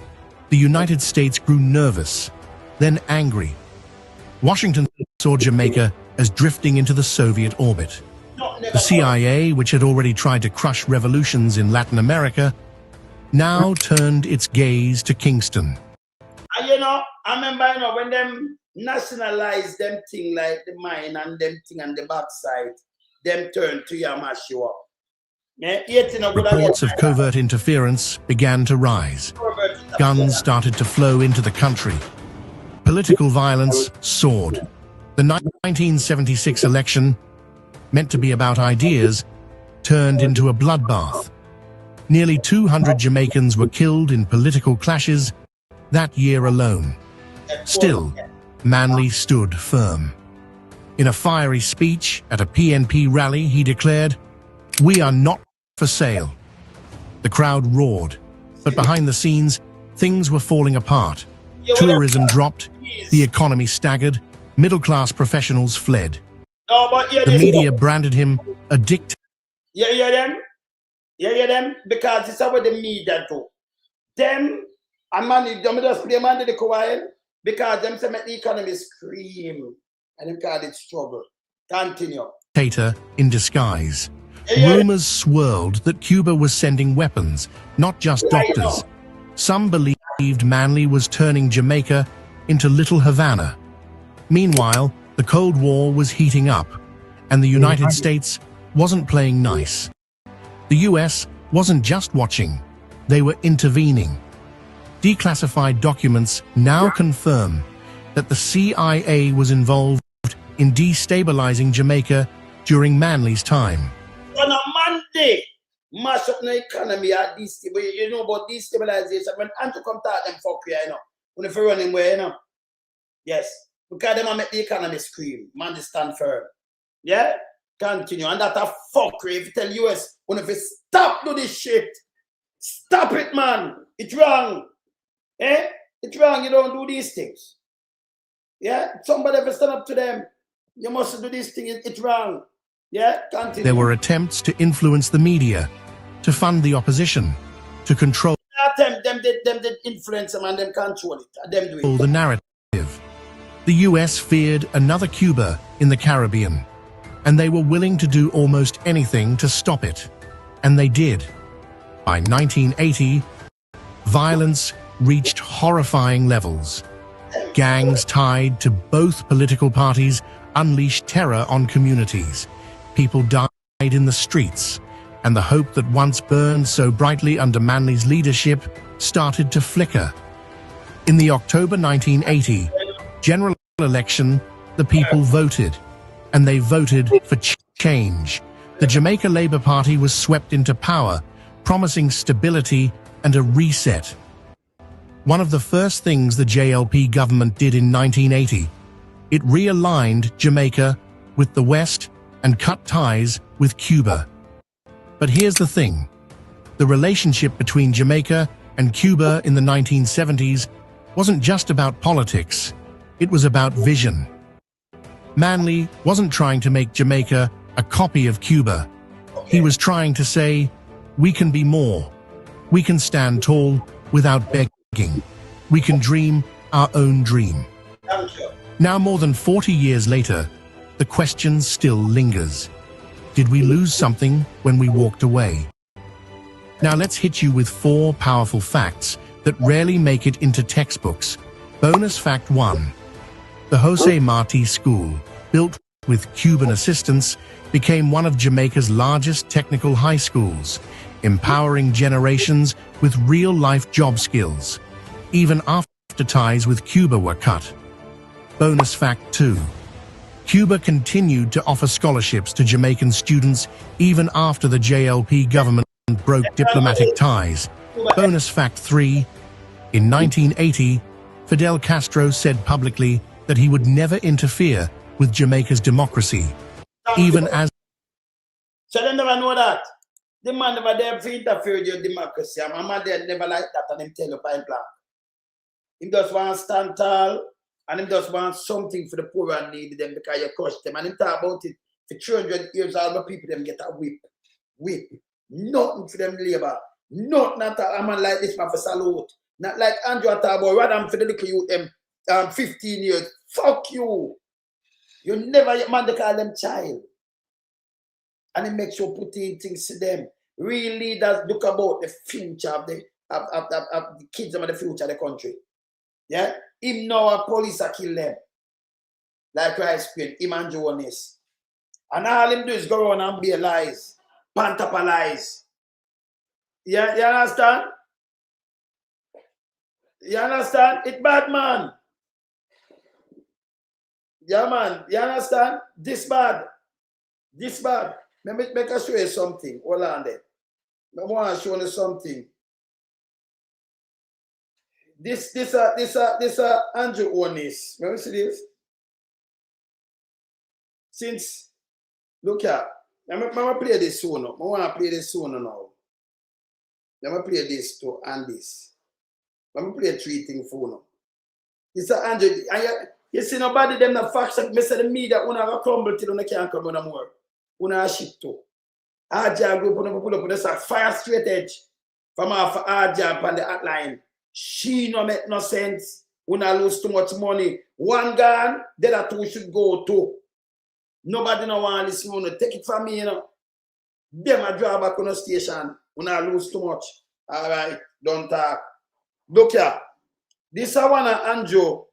The United States grew nervous, then angry. Washington saw Jamaica as drifting into the Soviet orbit. The CIA, which had already tried to crush revolutions in Latin America, now turned its gaze to Kingston. And you know, I remember, you know, when them nationalized them thing like the mine and them thing on the backside, them turn to you and mash you up. Yeah, reports of covert interference began to rise. Guns started to flow into the country. Political violence soared. The 1976 election, meant to be about ideas, turned into a bloodbath. Nearly 200 Jamaicans were killed in political clashes that year alone. Still, Manley stood firm. In a fiery speech at a PNP rally, he declared, "We are not for sale." The crowd roared, but behind the scenes, things were falling apart. Tourism dropped, the economy staggered, middle-class professionals fled. The media branded him a dictator. You hear them? You hear them? Because it's what the media do. Them, and man, them just play man the while because them say make the economy scream and them call it struggle. Continue. Dictator in disguise. Rumors swirled that Cuba was sending weapons, not just doctors. Some believed Manley was turning Jamaica into Little Havana. Meanwhile, the Cold War was heating up, and the United States wasn't playing nice. The US wasn't just watching, they were intervening. Declassified documents now confirm that the CIA was involved in destabilizing Jamaica during Manley's time. On a Monday, mash up the economy at this, you know about destabilization. When Andrew come talk them fuck you, you know. When if you run him way, you know. Yes. Because them make the economy scream. Man, they stand firm. Yeah? Continue. And that a fuckery. If you tell US, when if you stop do this shit, stop it, man. It's wrong. Eh? It's wrong. You don't do these things. Yeah? Somebody ever stand up to them. You must do this thing. It's wrong. Yeah? Continue. There were attempts to influence the media, to fund the opposition, to control them did influence them and them control it. Them do it. The narrative. The US feared another Cuba in the Caribbean, and they were willing to do almost anything to stop it. And they did. By 1980, violence reached horrifying levels. Gangs tied to both political parties unleashed terror on communities. People died in the streets, and the hope that once burned so brightly under Manley's leadership started to flicker. In the October 1980 general election, the people voted, and they voted for change. The Jamaica Labour Party was swept into power, promising stability and a reset. One of the first things the JLP government did in 1980, it realigned Jamaica with the West and cut ties with Cuba. But here's the thing. The relationship between Jamaica and Cuba in the 1970s wasn't just about politics. It was about vision. Manley wasn't trying to make Jamaica a copy of Cuba. He was trying to say, we can be more. We can stand tall without begging. We can dream our own dream. Now, more than 40 years later, the question still lingers. Did we lose something when we walked away? Now let's hit you with 4 powerful facts that rarely make it into textbooks. Bonus fact 1. The Jose Marti School, built with Cuban assistance, became one of Jamaica's largest technical high schools, empowering generations with real-life job skills, even after ties with Cuba were cut. Bonus fact 2. Cuba continued to offer scholarships to Jamaican students even after the JLP government broke diplomatic ties. Bonus fact 3. In 1980, Fidel Castro said publicly that he would never interfere with Jamaica's democracy, even as... So they never know that. The man never there to interfere with your democracy. And my man there never like that, and him tell you point blank. He just want to stand tall, and he just want something for the poor and needy them because you crush them. And he talk about it for 300 years, all the people them get a whip. Whip. Nothing for them labor. Nothing at all. A man like this man for salute. Not like Andrew talk about, rather than for the little youth them 15 years. Fuck you. You never, man, they call them child. And it makes you put in things to them. Real leaders look about the future of the kids of the future of the country. Yeah? Him now a police a kill them. Like Rice Queen, him and Jonas. And all him do is go around and be lies. Pantapa lies. Yeah, you understand? You understand? It's bad, man. Yeah, man. You understand? This bad. This bad. Let me show you something. Hold on there. I want to show you something. This Andrew Holness. Let me see this. Since, look here. I'm going to play this soon. I want to play this soon now. I'm going to play this too and this. I'm going to play 3 things for now. This is Andrew. You see nobody them the facts that say the media una go crumble till una can't come no more. Una shit too. Aja group una pull up with a fire straight edge from off Aja on the hotline. She no make no sense. Una lose too much money. One gun, the other 2 should go too. Nobody no want to listen. Una take it from me, you know. Them a draw back on the station. Una lose too much. All right, don't talk. Look here. This I wanna Anjo.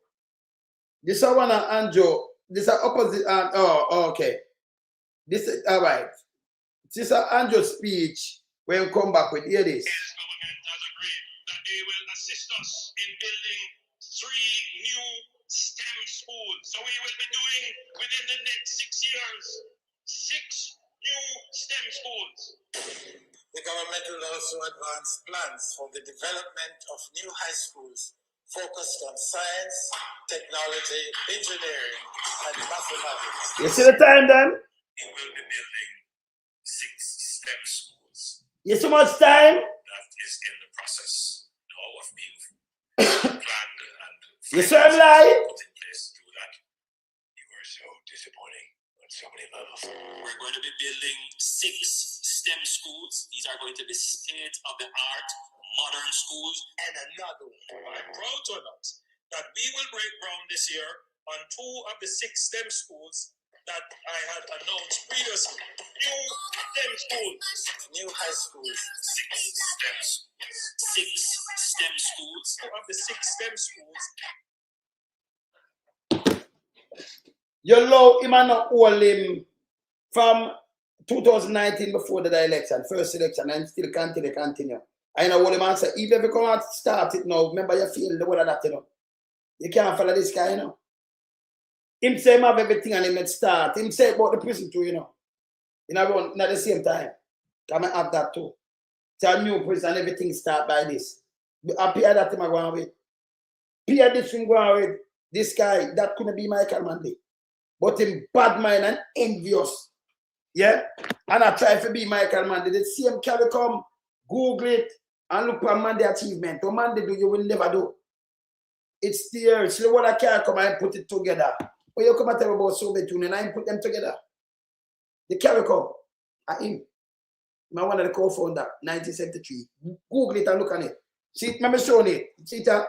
This I wanna Anjo. This is opposite. Okay. This is all right. This is Anjo's speech when you come back with hear this. The government has agreed that they will assist us in building 3 new STEM schools. So we will be doing within the next 6 years 6 new STEM schools. The government will also advance plans for the development of new high schools focused on science, technology, engineering, and mathematics. You see the time then? We will be building 6 STEM schools. You see much time? That is in the process now of being planned and you see him lie? put in place to do that. You were so disappointing on so many levels. We're going to be building 6 STEM schools. These are going to be state-of-the-art modern schools. And another one. I'm proud to announce that we will break ground this year on 2 of the 6 STEM schools that I had announced previously. New STEM schools. New high schools. 6 STEM schools. 6 STEM schools. 2 of the 6 STEM schools. You know him and not hold him from 2019 before the election, first election, and still continue. I know what the man said, even if you come out start it now, remember you feel the way that, you know. You can't follow this guy, you know. Him say him have everything and him not start. Him say about the prison too, you know. Not at the same time. Come and have that too. It's a new prison and everything start by this. I pay that him going with. Pay this thing going with. This guy, that couldn't be Michael Manley. But him bad mind and envious. Yeah? And I try to be Michael Manley. The same carry come, Google it, and look for Manley achievement. What Manley do, you will never do. It's there. So what I can't come and put it together. When you come and tell me about Soviet Union, I put them together. The carry come. I him. I'm one of the co-founder, 1973. Google it and look at it. See it, I'm showing it. See it,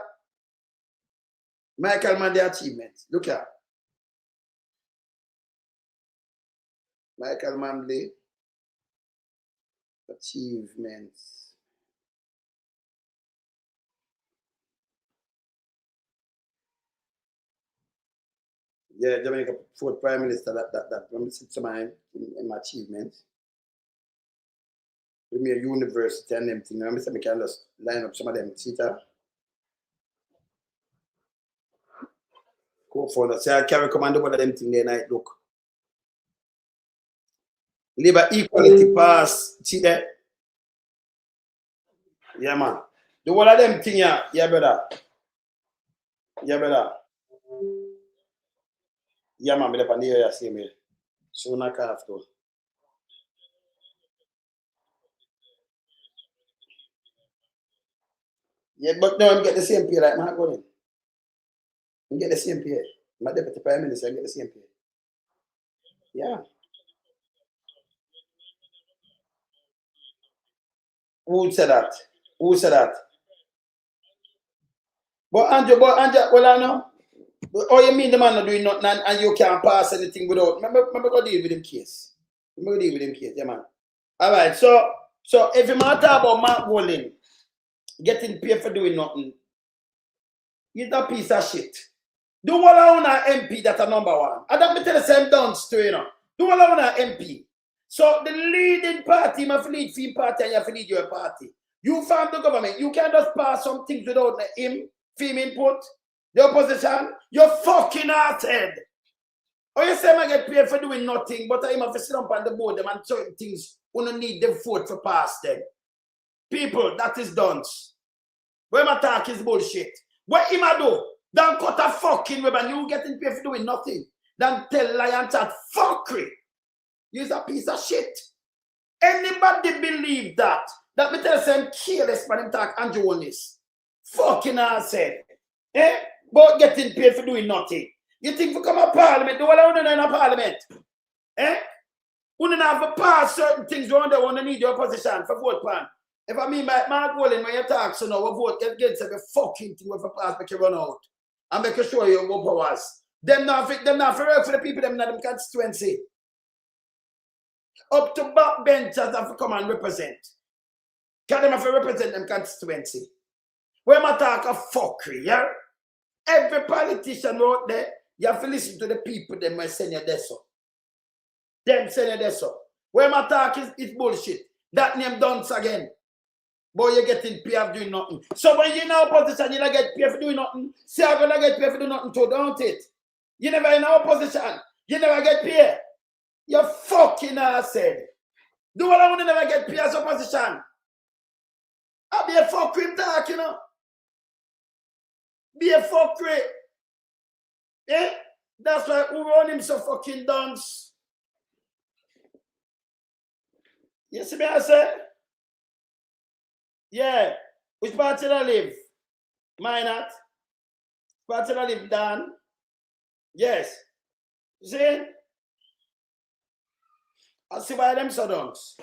Michael Manley achievements. Look here. Michael Manley achievements. Yeah, Jamaica fourth prime minister. That when we see some of in my achievements. With me a university and them thing. I say I can just line up some of them theater. Go for that. Say I carry command over them thing there night look. Labor equality pass. See that? Yeah, man. The one of them thing, yeah, brother. Yeah, brother. Yeah, man, I'm up the area, see me. Soon I can have to. Yeah, but now I'm getting the same pay like Mark Golden. I'm getting the same pay. My deputy prime minister, I get the same pay. Yeah. Who said that? Who said that? But Andrew, well, I know. Oh, you mean the man not doing nothing and you can't pass anything without? Remember go deal with him case. Remember deal with him case, yeah, man. All right, so if you want to talk about Mark Golden getting paid for doing nothing, he's a piece of shit. Do all on our MP that are number one. I don't tell the same dance to you know. Do all on our MP. So the leading party must lead for party and you have to lead your party. You form the government. You can't just pass some things without him, film input. The opposition, you're fucking hearted. Or you say I get paid for doing nothing, but I have to sit up on the board them and certain things who don't need them vote for pass them. People, that is dunce. Where my talk is bullshit. What him I do? Don't cut a fucking web and you getting paid for doing nothing. Don't tell lie and chat fuckery. You're a piece of shit. Anybody believe that? That me tell them careless man him talk Andrew Holness. Fucking ass said. Eh? But getting paid for doing nothing. You think for come a parliament, do what I want to in a parliament? Eh? We don't have to pass certain things around there when they need your opposition for vote plan. If I mean my goal in when you talk, so now we vote against every fucking thing we pass make you run out. And make you show you what powers. Them not for work for the people, them not them constituency. Up to backbenchers have to come and represent. Can them have to represent them constituency. Where my talk of fuckery, yeah? Every politician out there, you have to listen to the people them when send you this up. Them send you this up. Where my talk is bullshit. That name dunce again. Boy, you're getting paid for doing nothing. So when you're in opposition, you don't get paid for doing nothing. See, I'm going to get paid for doing nothing too, don't it? You never in opposition. You never get paid. You fucking ass said. Do what I want to never get paid as opposition. I'll be a fucking talk, you know. Be a fuckery. Eh? That's why we run him so fucking dunce. You see me I say? Yeah. Which part did I live? Mine not. Part did I live, Dan? Yes. You see? I see why them so dunce.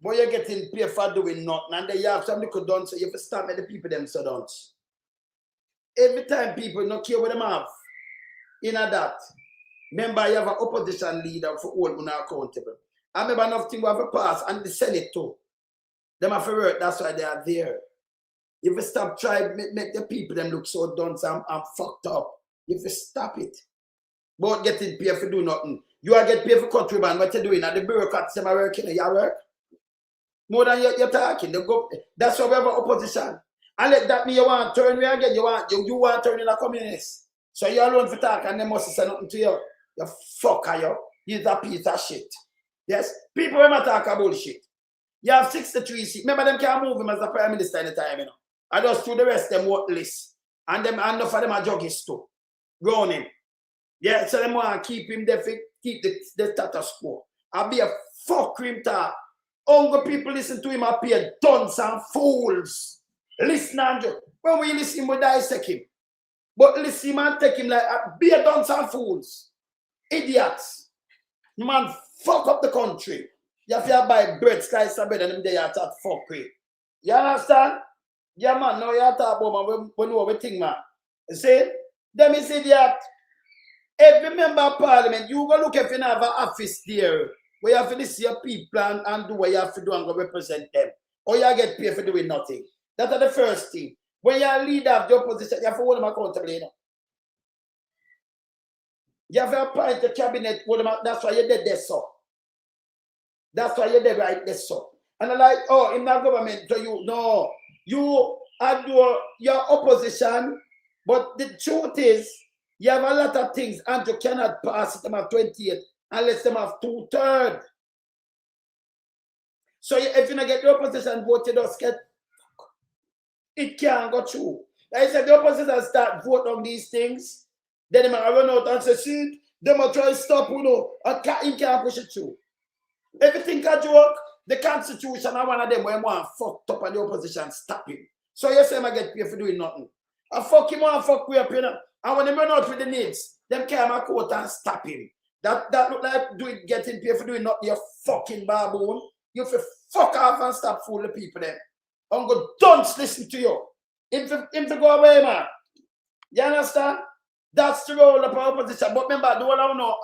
Boy, you're getting paid for doing nothing. And then you have some little dunce, so you have to start with the people them so dunce. Every time people not care what them have, in that, remember you have an opposition leader for all who are accountable. I remember nothing we have to pass and the Senate too. Them have to work, that's why they are there. If you stop trying to make the people them look so dunce and fucked up, if you stop it. But getting paid for do nothing. You are getting paid for cut ribbon, what you doing? And the bureaucrats them are working, you work. More than you're talking. That's why we have an opposition. And let that mean you want to turn me again. You want to turn in a communist. So you're alone for talk and they must say nothing to you. You fucker, you. You're a piece of shit. Yes? People when I talk about bullshit. You have 63 seats. Remember them can't move him as the prime minister anytime, you know. I just threw the rest of them worthless. And enough of them are juggies too. Groaning. Yeah, so them want to keep him there, keep the status quo. I'll be a fucking talk. Hungry people listen to him appear dunce and fools. Listen, Andrew. When we listen, we dissect him. But listen, man, take him like be a dunce and fools. Idiots. Man, fuck up the country. You have to buy bread, slice of bread, and them there you talk fuckery. You understand? Yeah, man, now you talk about man, we know everything, man. You see? Them is idiot. Every member of parliament, you go look if you have an office there. Where you have to listen to your people and do what you have to do and go represent them. Or you get paid for doing nothing. That's the first thing. When you're a leader of the opposition, you have to hold them accountable, you know. You have to appoint the cabinet. That's why you did this, so. That's why you did right this, so. And I'm like, oh, in that government, so you, no. You are your opposition, but the truth is, you have a lot of things, and you cannot pass it them at 28 unless them have 2/3. So if you don't get the opposition vote, you just get, it can't go through. Like I said, the opposition start vote on these things, then they might run out and say, see, they might try to stop, you know, and he can't push it through. Everything can joke, the Constitution, and one of them when one fucked up and the opposition stop him. So you say I get paid for doing nothing. I fuck him and fuck we up, you know. And when they run out with the needs, them carry my coat and stop him. That look like getting paid for doing nothing, you fucking baboon. You have to fuck off and stop fooling the people then. I'm going to don't listen to you. If to go away, man. You understand? That's the role of our opposition. But remember, the one I know,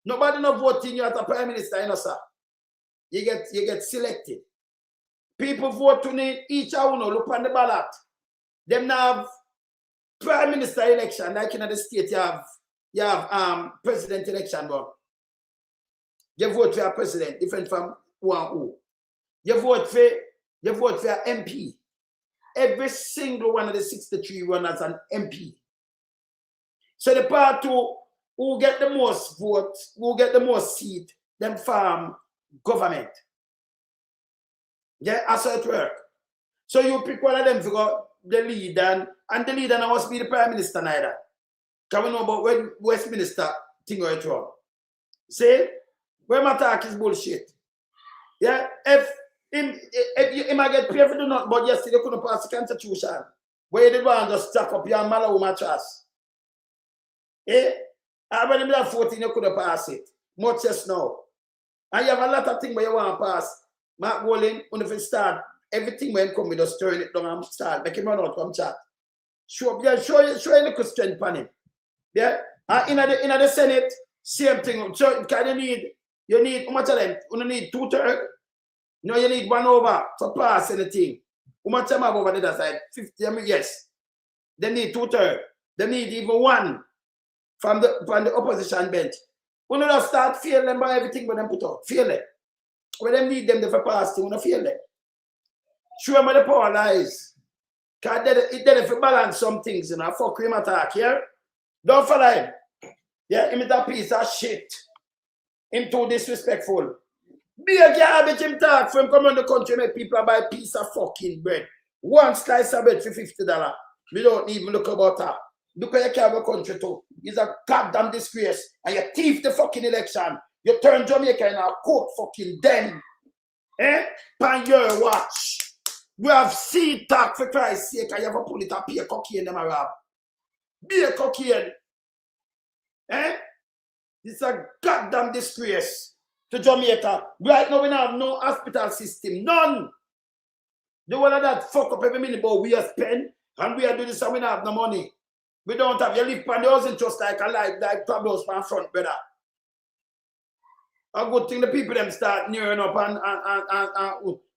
nobody no voting you as a prime minister, you know, sir. You get selected. People vote to need each one look on the ballot. Them now have prime minister election, like in the state you have president election, but you vote for a president, different from who. You vote for an MP. Every single one of the 63 runners an MP. So the party who get the most votes, who get the most seat, them farm government. Yeah, that's how it works. So you pick one of them to go the leader, and the leader now must be the prime minister neither. Can we know about when Westminster thing or it wrong? See? Where my talk is bullshit. Yeah, if you might get paid for do nothing, but yesterday you couldn't pass the Constitution. Where you did one just stack up your mallow mattress. Eh? And when you have 14, you couldn't pass it. Much less now. And you have a lot of things where you want to pass. Mark Walling, when you start, everything when come, you just turn it down and start. Make him run out from chat. Show you little strength on him. Yeah? And in the Senate, same thing. So you need how much of them? You need 2/3. No, you need 1/over to pass anything. How much time over the other side? 50, I mean, yes. They need 2/3. They need even one from the opposition bench. We don't start feel them by everything when them put out. Feel them. When them need them to pass, we don't feel them. Show them where the power lies. Because if you balance some things, you know, fuck him attack, yeah? Don't follow him. Yeah, him is a piece of shit. Him too disrespectful. Be a garbage him talk from come on the country make people buy a piece of fucking bread. One slice of bread for $50. We don't even look about that. Look at your carry country too. It's a goddamn disgrace. And you thief the fucking election. You turn Jamaica in a court fucking den. Eh? Pan your watch. We have seed talk for Christ's sake and you have to pull it up here cocaine them around. Be a cocaine. Eh? It's a goddamn disgrace to Jamaica. Right now we don't have no hospital system. None. The one of that fuck up every minute, but we are spend and we are doing this and we don't have no money. We don't have, you live on the housing just like a like problems from front, brother. A good thing the people them start nearing up and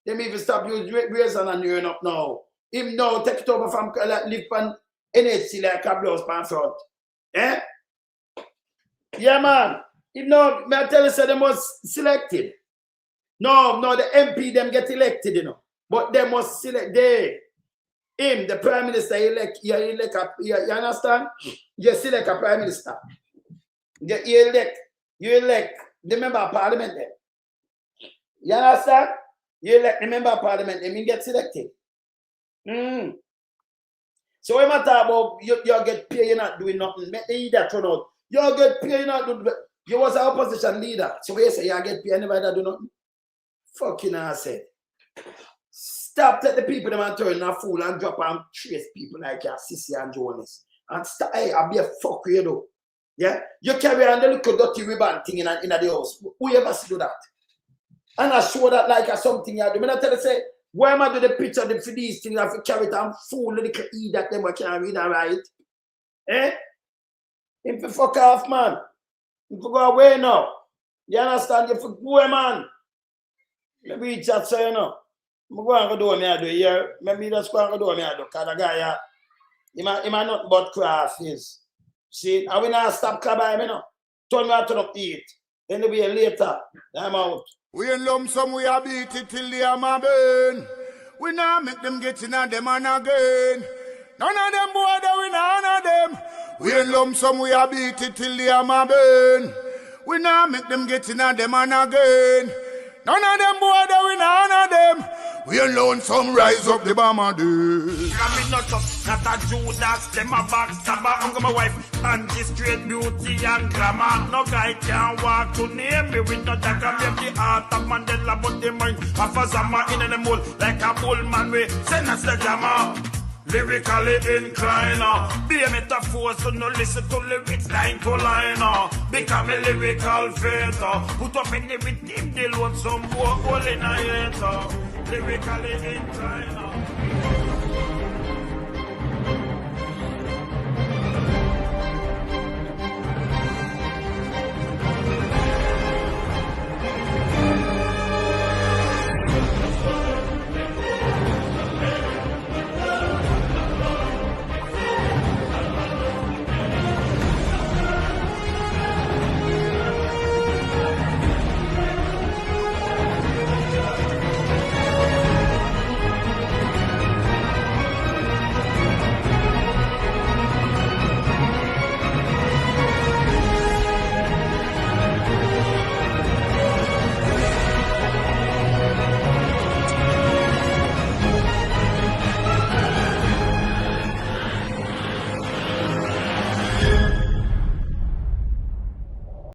them even stop using reason and nearing up now. Him now take it over from like, live on NHC like a blouse pan front. Eh? Yeah, man. If no, may I tell you, say they must selected. No, the MP them get elected, you know. But they must select him, the prime minister, you understand? You select a prime minister. You elect the member of parliament there. You understand? You elect the member of parliament, they mean get selected. So when I talk about you get paid, you're not doing nothing. Make the idiot turn out. You get paid, you're not doing. You was an opposition leader. So when you say you get paid, anybody that do nothing? Fucking ass said. Stop let the people them and turn a fool and drop and trace people like your Sissy and Jonas. And stop, hey, I'll be a fuck you though. Yeah? You carry on the little dirty ribbon thing in the house. Who ever see do that? And I show that like a something you do. When I tell you, say, why am I do the picture for these things? I have to carry it and fool the little E that them can't read and write. Eh? If you fuck off, man. If you go away now. You understand? If you go away, man. Maybe it's that so, you know. I'm going to do me I do here. Maybe that's going to do me I do. Because the guy, he might not but craft is. See, I will not stop clubbing, you know. turn me out to the eat. Anyway, later, I'm out. We in lump sum, we a beat it till the hammer burn. We now make them get in and them and again. None of them boy, we none of them. We in lump sum, we a beat it till the hammer burn. We now make them get in and them and again. None of them boy, we none of them. We alone some rise up the bomber dude. I'm not tough, not a Judas, them a backstabber. I'm my wife, and Discredit beauty and glamour. No guy can walk to near me with no dagger. Make the heart of Mandela, but the mind of a Zama in the mold. Like a bullman, we send us the jammer. Lyrically inclined, be a metaphor, so no listen to lyrics line to line. Become a lyrical fighter, put up in the rhythm, they want some more hole in a hater. Lyrically inclined.